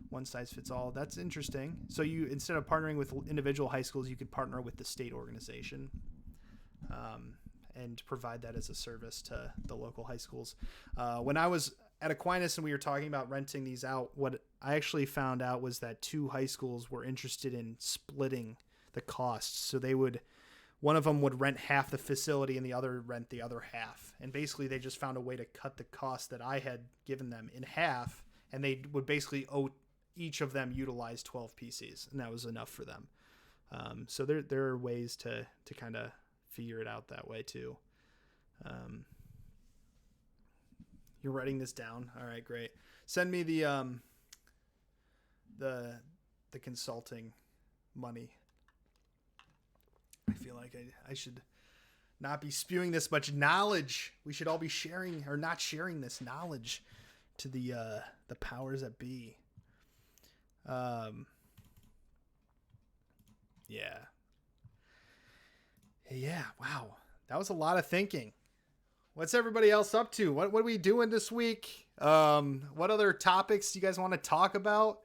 Speaker 2: One size fits all. That's interesting. So you, instead of partnering with individual high schools, you could partner with the state organization and provide that as a service to the local high schools. When I was at Aquinas and we were talking about renting these out, what I actually found out was that 2 high schools were interested in splitting the costs. So one of them would rent half the facility and the other rent the other half. And basically they just found a way to cut the cost that I had given them in half, and they would basically owe each of them utilize 12 PCs, and that was enough for them. So there are ways to kind of figure it out that way too. You're writing this down. All right, great. Send me the consulting money. I feel like I should not be spewing this much knowledge. We should all be sharing, or not sharing, this knowledge to the powers that be. Yeah. Wow. That was a lot of thinking. What's everybody else up to? What are we doing this week? What other topics do you guys want to talk about?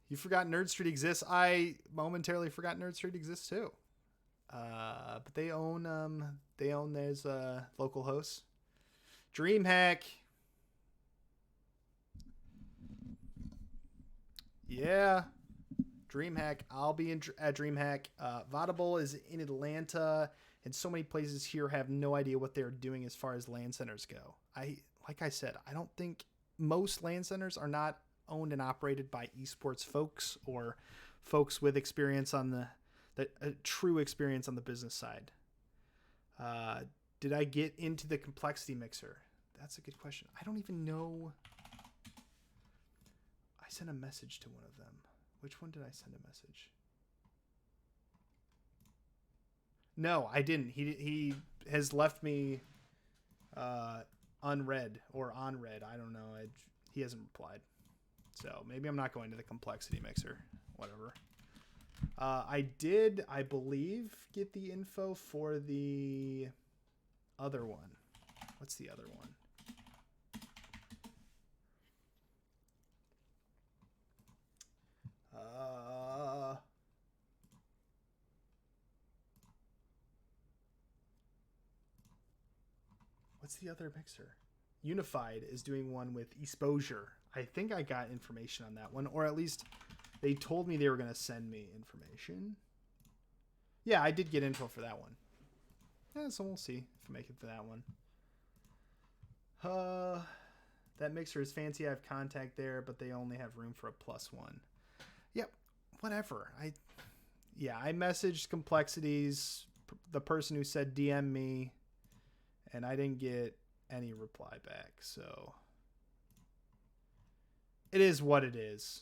Speaker 2: You forgot Nerd Street exists. I momentarily forgot Nerd Street exists too. But they own those local hosts. DreamHack. Yeah. DreamHack. I'll be at DreamHack. Vaudeville is in Atlanta, and so many places here have no idea what they're doing as far as LAN centers go. Like I said, I don't think most LAN centers are not owned and operated by esports folks or folks with experience on the true experience on the business side. Did I get into the complexity mixer? That's a good question. I don't even know. I I sent a message to one of them. Which one did I send a message? No, I didn't. He has left me unread or on read. I don't know. He hasn't replied. So maybe I'm not going to the complexity mixer. Whatever. I did, I believe, get the info for the other one. What's the other one? What's the other mixer? Unified is doing one with Exposure. I think I got information on that one, or at least they told me they were going to send me information. Yeah, I did get info for that one. Yeah, so we'll see if I make it for that one. That mixer is fancy. I have contact there, but they only have room for a +1. Yep, whatever. I messaged Complexities, the person who said DM me, and I didn't get any reply back. So it is what it is.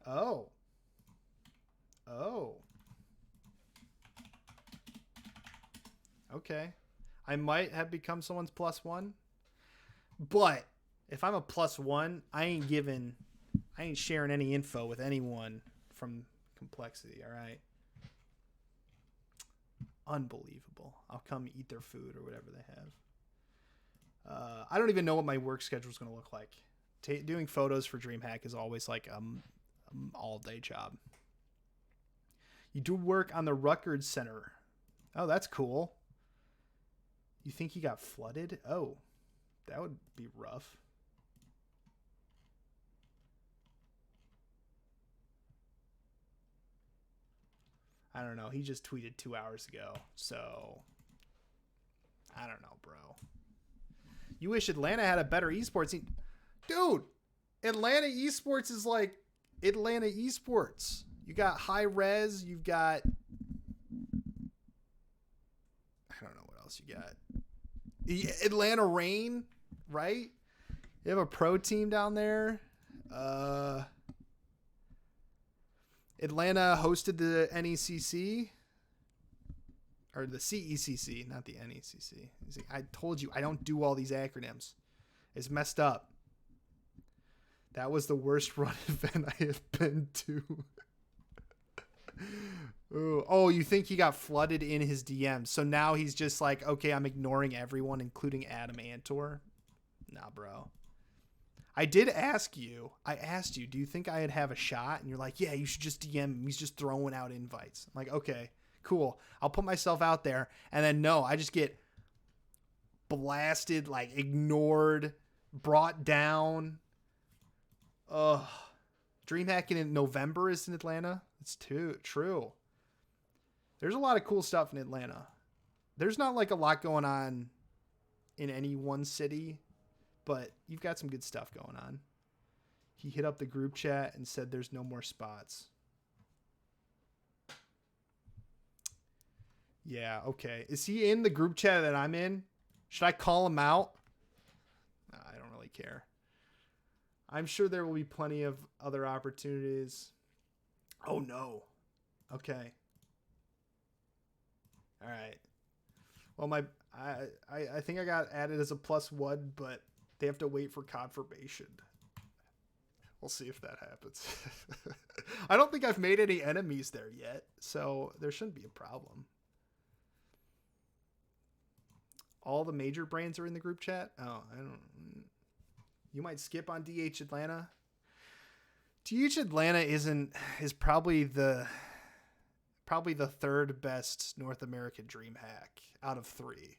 Speaker 2: Oh. Okay. I might have become someone's +1. But if I'm a +1, I ain't sharing any info with anyone from Complexity, all right? Unbelievable. I'll come eat their food or whatever they have. I don't even know what my work schedule is going to look like. Doing photos for DreamHack is always like an all-day job. You do work on the Rutgers Center. Oh, that's cool. You think he got flooded? Oh, that would be rough. I don't know. He just tweeted 2 hours ago. So, I don't know, bro. You wish Atlanta had a better esports team. Dude, Atlanta esports is like Atlanta esports. You got high res. You've got... I don't know what else you got. Atlanta Reign, right? You have a pro team down there. Atlanta hosted the NECC. Or the CECC, not the NECC. I told you, I don't do all these acronyms. It's messed up. That was the worst run event I have been to. Oh, you think he got flooded in his DMs. So now he's just like, okay, I'm ignoring everyone, including Adam Antor. Nah, bro. I did ask you. I asked you, do you think I'd have a shot? And you're like, yeah, you should just DM him. He's just throwing out invites. I'm like, okay, cool. I'll put myself out there. And then no, I just get blasted, like ignored, brought down. Ugh. DreamHack in November is in Atlanta. It's true. There's a lot of cool stuff in Atlanta. There's not like a lot going on in any one city, but you've got some good stuff going on. He hit up the group chat and said there's no more spots. Yeah, okay. Is he in the group chat that I'm in? Should I call him out? I don't really care. I'm sure there will be plenty of other opportunities. Oh, no. Okay. All right. Well, I think I got added as a +1, but they have to wait for confirmation. We'll see if that happens. I don't think I've made any enemies there yet, so there shouldn't be a problem. All the major brands are in the group chat? Oh, I don't... You might skip on DH Atlanta. DH Atlanta is probably the third best North American DreamHack out of 3.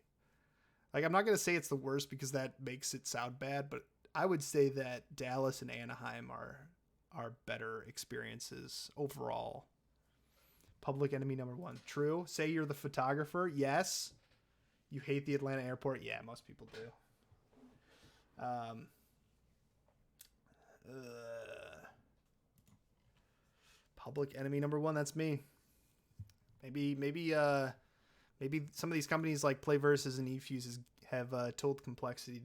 Speaker 2: Like, I'm not going to say it's the worst because that makes it sound bad, but I would say that Dallas and Anaheim are better experiences overall. Public enemy number 1. True. Say you're the photographer. Yes. You hate the Atlanta airport. Yeah, most people do. Public enemy number 1. That's me. Maybe some of these companies like Play Versus and eFuse's have told Complexity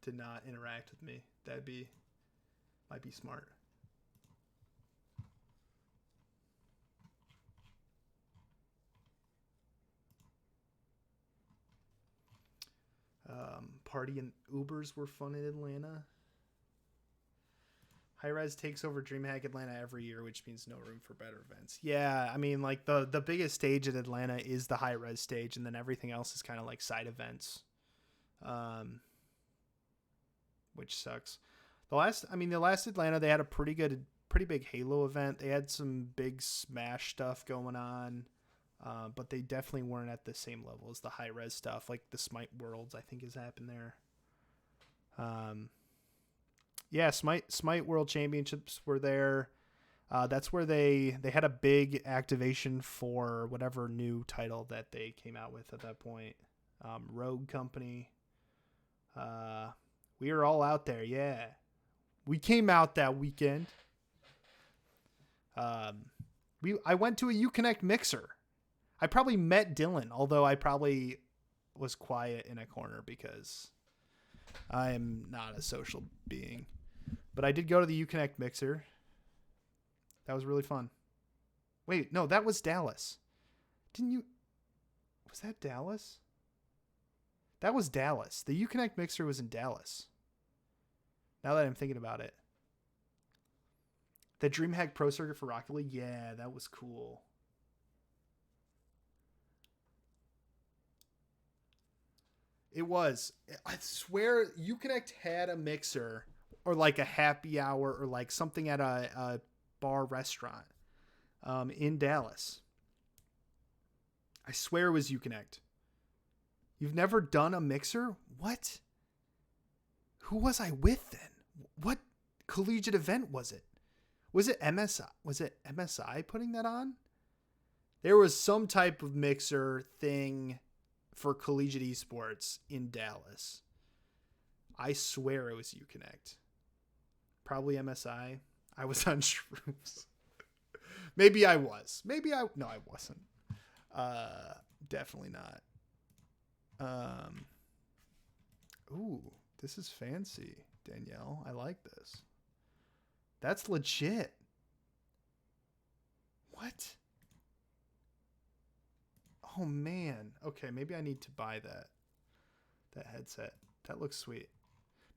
Speaker 2: to not interact with me. Might be smart. Party and Ubers were fun in Atlanta. Hi-Res takes over DreamHack Atlanta every year, which means no room for better events. Yeah, I mean, like the biggest stage in Atlanta is the Hi-Res stage, and then everything else is kind of like side events, which sucks. The last Atlanta, they had a pretty big Halo event. They had some big Smash stuff going on, but they definitely weren't at the same level as the Hi-Res stuff. Like the Smite Worlds, I think, has happened there. Yeah, Smite World Championships were there. That's where they had a big activation for whatever new title that they came out with at that point. Rogue Company. We were all out there, yeah. We came out that weekend. I went to a Uconnect mixer. I probably met Dylan, although I probably was quiet in a corner because I am not a social being. But I did go to the Uconnect mixer. That was really fun. Wait, no, that was Dallas. Was that Dallas? That was Dallas. The Uconnect mixer was in Dallas. Now that I'm thinking about it. The DreamHack Pro Circuit for Rocket League? Yeah, that was cool. It was. I swear Uconnect had a mixer or like a happy hour or like something at a bar restaurant in Dallas. I swear it was Uconnect. You've never done a mixer? What? Who was I with then? What collegiate event was it? Was it MSI? Was it MSI putting that on? There was some type of mixer thing for Collegiate Esports in Dallas. I swear it was Uconnect. Probably MSI. I was on shrooms. Maybe I was. No, I wasn't. Definitely not. Ooh, this is fancy, Danielle. I like this. That's legit. What? Oh man. Okay, maybe I need to buy that headset. That looks sweet.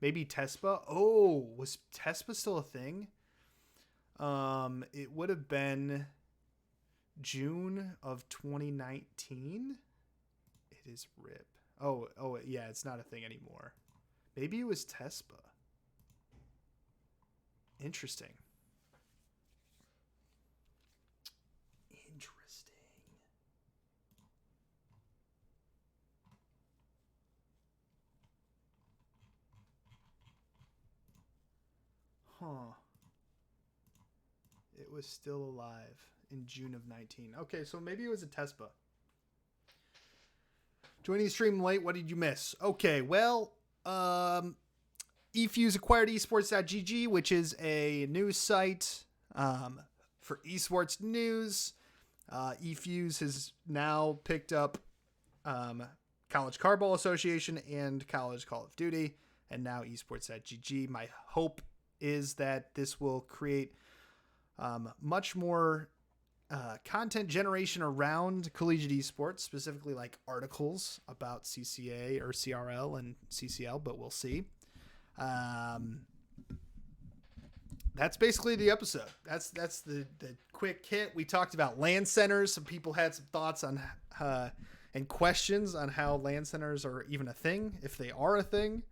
Speaker 2: Maybe Tespa. Oh, was Tespa still a thing? It would have been June of 2019. It is RIP. Oh yeah, it's not a thing anymore. Maybe it was Tespa. Interesting. Huh. It was still alive in June of 19. Okay, so maybe it was a Tespa. Joining the stream late, what did you miss? Okay, well, eFuse acquired esports.gg, which is a news site for esports news. eFuse has now picked up College Cardball Association and College Call of Duty, and now esports.gg. My hope is that this will create much more content generation around collegiate esports, specifically like articles about CCA or CRL and CCL, but we'll see. That's basically the episode. That's the quick hit. We talked about LAN centers. Some people had some thoughts on and questions on how LAN centers are even a thing, if they are a thing.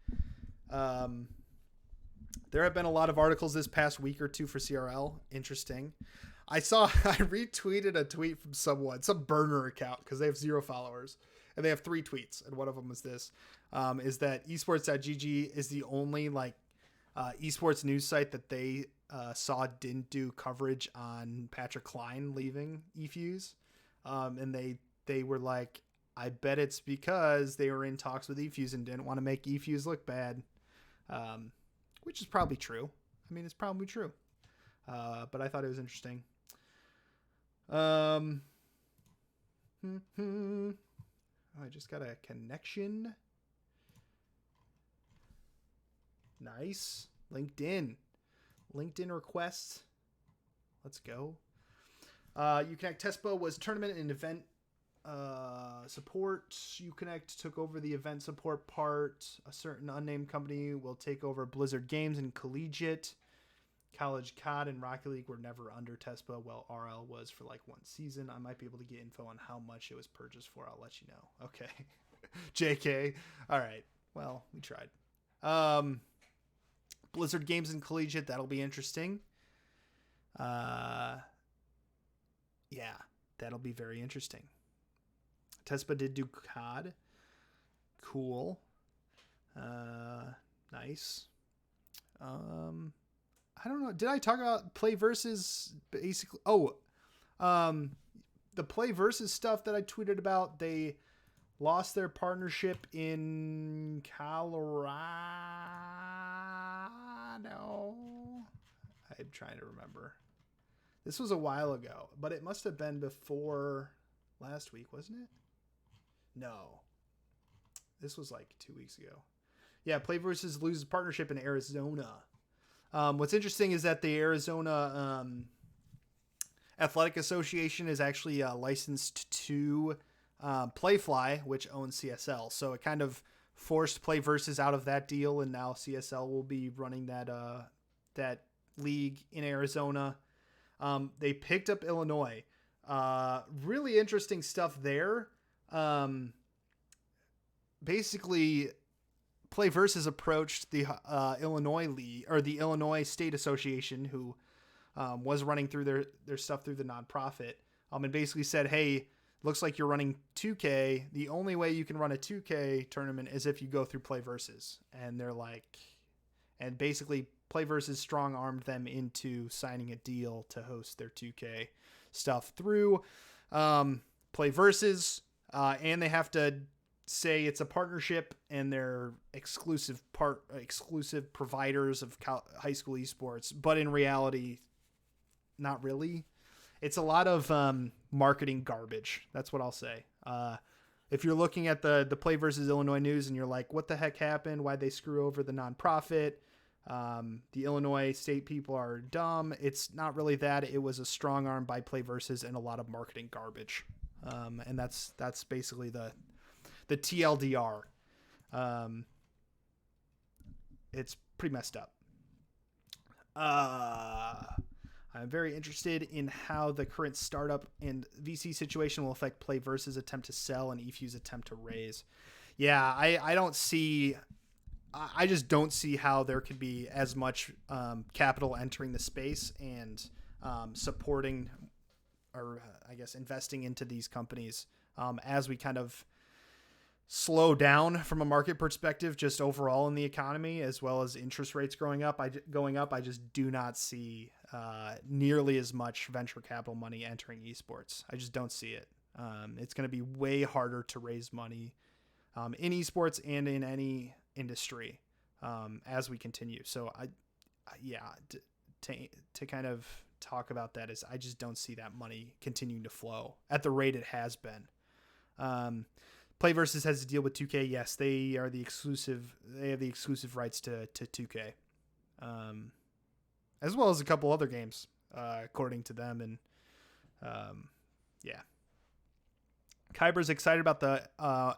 Speaker 2: There have been a lot of articles this past week or two for CRL. Interesting. I retweeted a tweet from someone, some burner account, because they have 0 followers, and they have 3 tweets, and one of them was this, is that esports.gg is the only esports news site that they saw didn't do coverage on Patrick Klein leaving eFuse. And they were like, I bet it's because they were in talks with eFuse and didn't want to make eFuse look bad. Which is probably true. I mean, it's probably true. But I thought it was interesting. I just got a connection. Nice. LinkedIn requests. Let's go. Uconnect Tespo was tournament and event support. Uconnect took over the event support part. A certain unnamed company will take over Blizzard Games and Collegiate. College COD and Rocket League were never under Tespo. Well, RL was for like one season. I might be able to get info on how much it was purchased for. I'll let you know. Okay. JK. All right. Well, we tried. Blizzard Games and Collegiate. That'll be interesting. Yeah, that'll be very interesting. Tespa did do COD. Cool. Nice. I don't know. Did I talk about Play Versus basically? The Play Versus stuff that I tweeted about, they lost their partnership in Colorado. I'm trying to remember. This was a while ago, but it must have been before last week, wasn't it? No. This was like 2 weeks ago. Yeah, Play Versus loses partnership in Arizona. What's interesting is that the Arizona Athletic Association is actually licensed to Playfly, which owns CSL. So it kind of forced Play Versus out of that deal, and now CSL will be running that league in Arizona. They picked up Illinois. Really interesting stuff there. Basically, Play Versus approached the Illinois League or the Illinois State Association, who was running through their stuff through the nonprofit, and basically said, "Hey, looks like you're running 2K. The only way you can run a 2K tournament is if you go through Play Versus." And they're like, and basically Play Versus strong armed them into signing a deal to host their 2K stuff through Play Versus, and they have to say it's a partnership and they're exclusive providers of high school esports, but in reality, not really. It's a lot of marketing garbage. That's what I'll say. If you're looking at the Play Versus Illinois news and you're like, what the heck happened? Why'd they screw over the nonprofit? The Illinois state people are dumb. It's not really that. It was a strong arm by Play Versus and a lot of marketing garbage. And that's basically the TLDR. It's pretty messed up. I'm very interested in how the current startup and VC situation will affect Play Versus attempt to sell and eFuse's attempt to raise. Yeah, I just don't see how there could be as much capital entering the space and supporting or I guess investing into these companies as we kind of slow down from a market perspective, just overall in the economy, as well as interest rates going up. I just do not see nearly as much venture capital money entering esports. I just don't see it. It's going to be way harder to raise money in esports and in any industry as we continue. So to kind of talk about that is I just don't see that money continuing to flow at the rate it has been. Play Versus has to deal with 2K. Yes, they are the exclusive. They have the exclusive rights to 2K, as well as a couple other games, according to them. And yeah, Kyber's excited about the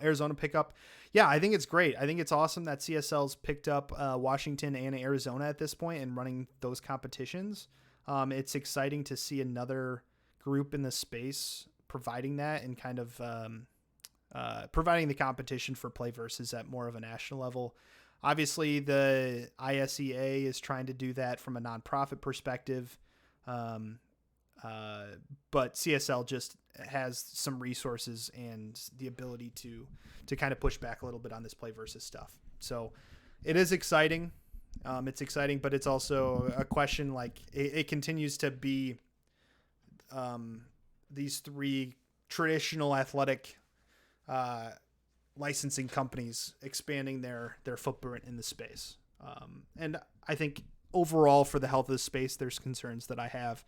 Speaker 2: Arizona pickup. Yeah, I think it's great. I think it's awesome that CSL's picked up Washington and Arizona at this point and running those competitions. It's exciting to see another group in the space providing that and kind of providing the competition for Play Versus at more of a national level. Obviously, the ISEA is trying to do that from a nonprofit perspective, but CSL just has some resources and the ability to kind of push back a little bit on this Play Versus stuff. So it is exciting. It's exciting, but it's also a question, like it continues to be these three traditional athletic licensing companies expanding their footprint in the space. And I think overall for the health of the space, there's concerns that I have.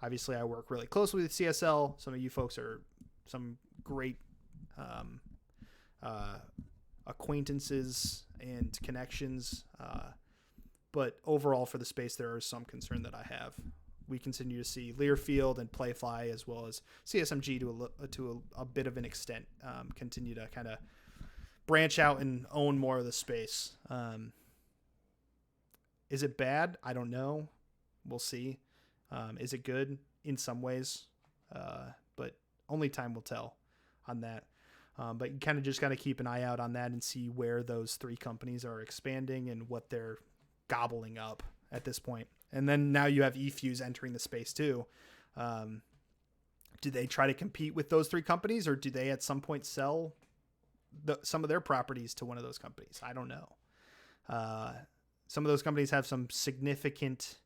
Speaker 2: Obviously, I work really closely with CSL. Some of you folks are some great acquaintances and connections. But overall for the space, there is some concern that I have. We continue to see Learfield and Playfly, as well as CSMG to a bit of an extent, continue to kind of branch out and own more of the space. Is it bad? I don't know. We'll see. Is it good? In some ways, but only time will tell on that. But you kind of just got to keep an eye out on that and see where those 3 companies are expanding and what they're gobbling up at this point. And then now you have eFuse entering the space too. Do they try to compete with those 3 companies, or do they at some point sell some of their properties to one of those companies? I don't know. Some of those companies have some significant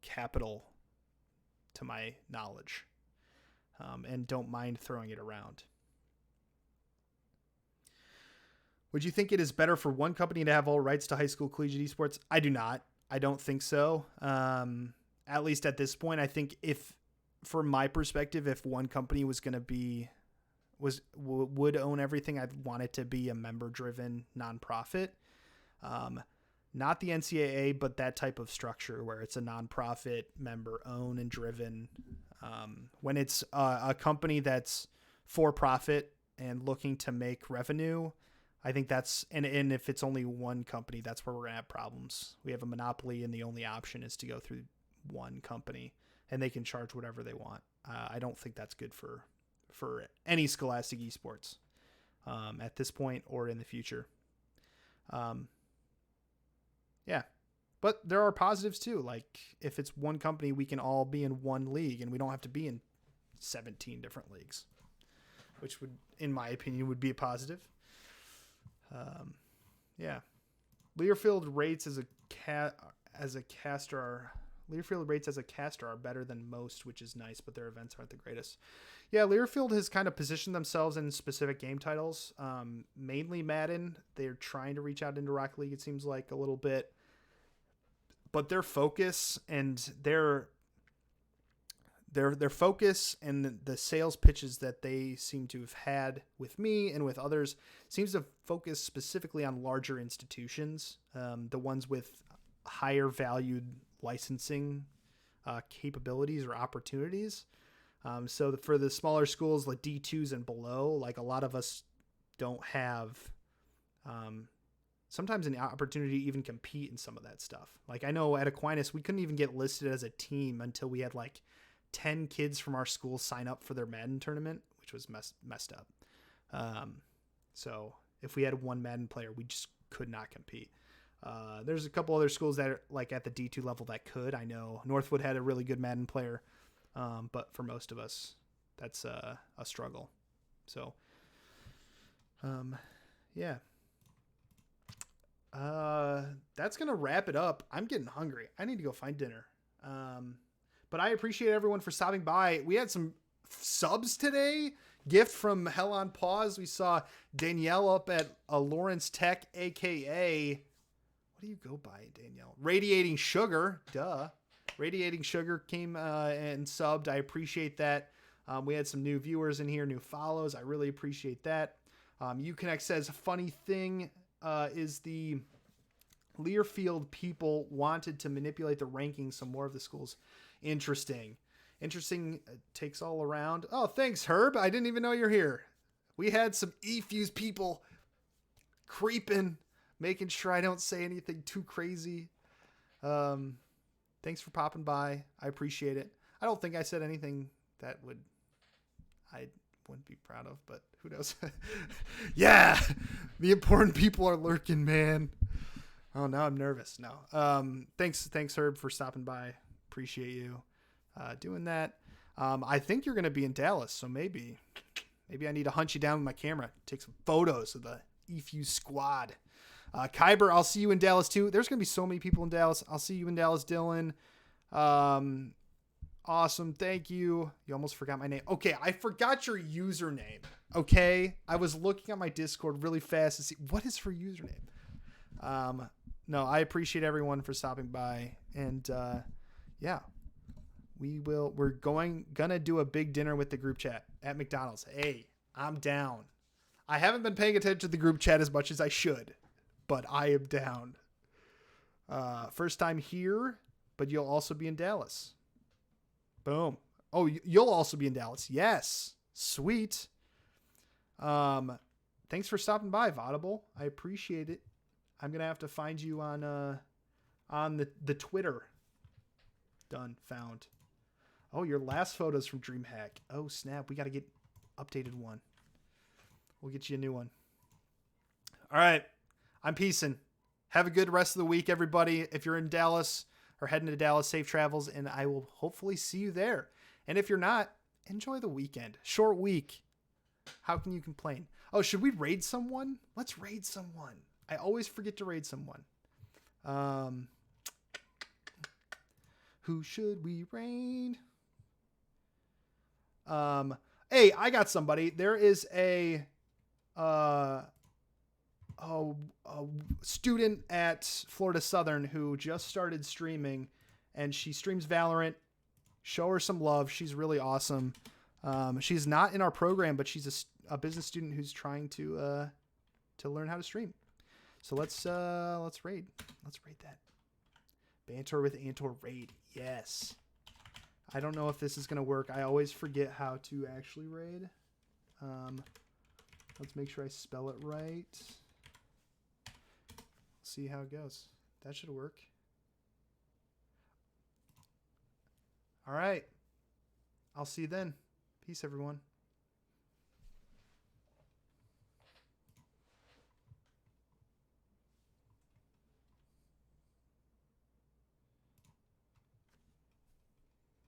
Speaker 2: capital to my knowledge, and don't mind throwing it around. Would you think it is better for one company to have all rights to high school collegiate esports? I do not. I don't think so. At least at this point, I think from my perspective, if one company was going to would own everything, I'd want it to be a member-driven nonprofit. Not the NCAA, but that type of structure where it's a nonprofit, member-owned and driven. When it's a company that's for-profit and looking to make revenue, I think that's, and if it's only one company, that's where we're going to have problems. We have a monopoly, and the only option is to go through one company, and they can charge whatever they want. I don't think that's good for any scholastic esports at this point or in the future. Yeah, but there are positives too. Like if it's one company, we can all be in one league, and we don't have to be in 17 different leagues, which would, in my opinion, would be a positive. Yeah, Learfield rates as a caster. Learfield rates as a caster are better than most, which is nice, but their events aren't the greatest. Yeah, Learfield has kind of positioned themselves in specific game titles, mainly Madden. They're trying to reach out into Rocket League, it seems like, a little bit. But their focus and their focus and the sales pitches that they seem to have had with me and with others seems to focus specifically on larger institutions, the ones with higher valued licensing capabilities or opportunities. So for the smaller schools like D2s and below, like a lot of us don't have sometimes an opportunity to even compete in some of that stuff. Like I know at Aquinas, we couldn't even get listed as a team until we had like 10 kids from our school sign up for their Madden tournament, which was messed up. So if we had one Madden player, we just could not compete. There's a couple other schools that are like at the D2 level that could. I know Northwood had a really good Madden player. But for most of us, that's a struggle. So, yeah. That's going to wrap it up. I'm getting hungry. I need to go find dinner. But I appreciate everyone for stopping by. We had some subs today. Gift from Hell on Pause. We saw Danielle up at Lawrence Tech, a.k.a. What do you go by, Danielle? Radiating Sugar. Duh. Radiating Sugar came and subbed. I appreciate that. We had some new viewers in here, new follows. I really appreciate that. Uconnect says, funny thing is the Learfield people wanted to manipulate the rankings so more of the schools. Interesting takes all around. Oh, thanks, Herb. I didn't even know you're here. We had some eFuse people creeping, making sure I don't say anything too crazy. Thanks for popping by. I appreciate it. I don't think I said anything that I wouldn't be proud of, but who knows? Yeah, the important people are lurking, man. Oh, now I'm nervous. No. Thanks, Herb, for stopping by. Appreciate you doing that. I think you're going to be in Dallas, so maybe I need to hunt you down with my camera, take some photos of the eFuse squad. Kyber, I'll see you in Dallas too. There's going to be so many people in Dallas. I'll see you in Dallas, Dylan. Awesome. Thank you. You almost forgot my name. Okay. I forgot your username. Okay. I was looking at my Discord really fast to see what is her username. No, I appreciate everyone for stopping by, and yeah, we're gonna do a big dinner with the group chat at McDonald's. Hey, I'm down. I haven't been paying attention to the group chat as much as I should, but I am down. First time here, but you'll also be in Dallas. Boom. Oh, you'll also be in Dallas. Yes. Sweet. Thanks for stopping by, Vaudable. I appreciate it. I'm going to have to find you on the Twitter. Done. Found. Oh, your last photo's from DreamHack. Oh, snap. We got to get updated one. We'll get you a new one. All right. I'm peacing. Have a good rest of the week, everybody. If you're in Dallas or heading to Dallas, safe travels, and I will hopefully see you there. And if you're not, enjoy the weekend. Short week. How can you complain? Oh, should we raid someone? Let's raid someone. I always forget to raid someone. Who should we raid? Hey, I got somebody. There is a student at Florida Southern who just started streaming, and she streams Valorant. Show her some love. She's really awesome. She's not in our program, but she's a business student who's trying to learn how to stream. So let's raid. Let's raid that. Banter with Antor raid. Yes. I don't know if this is gonna work. I always forget how to actually raid. Let's make sure I spell it right. See how it goes. That should work. All right. I'll see you then. Peace, everyone.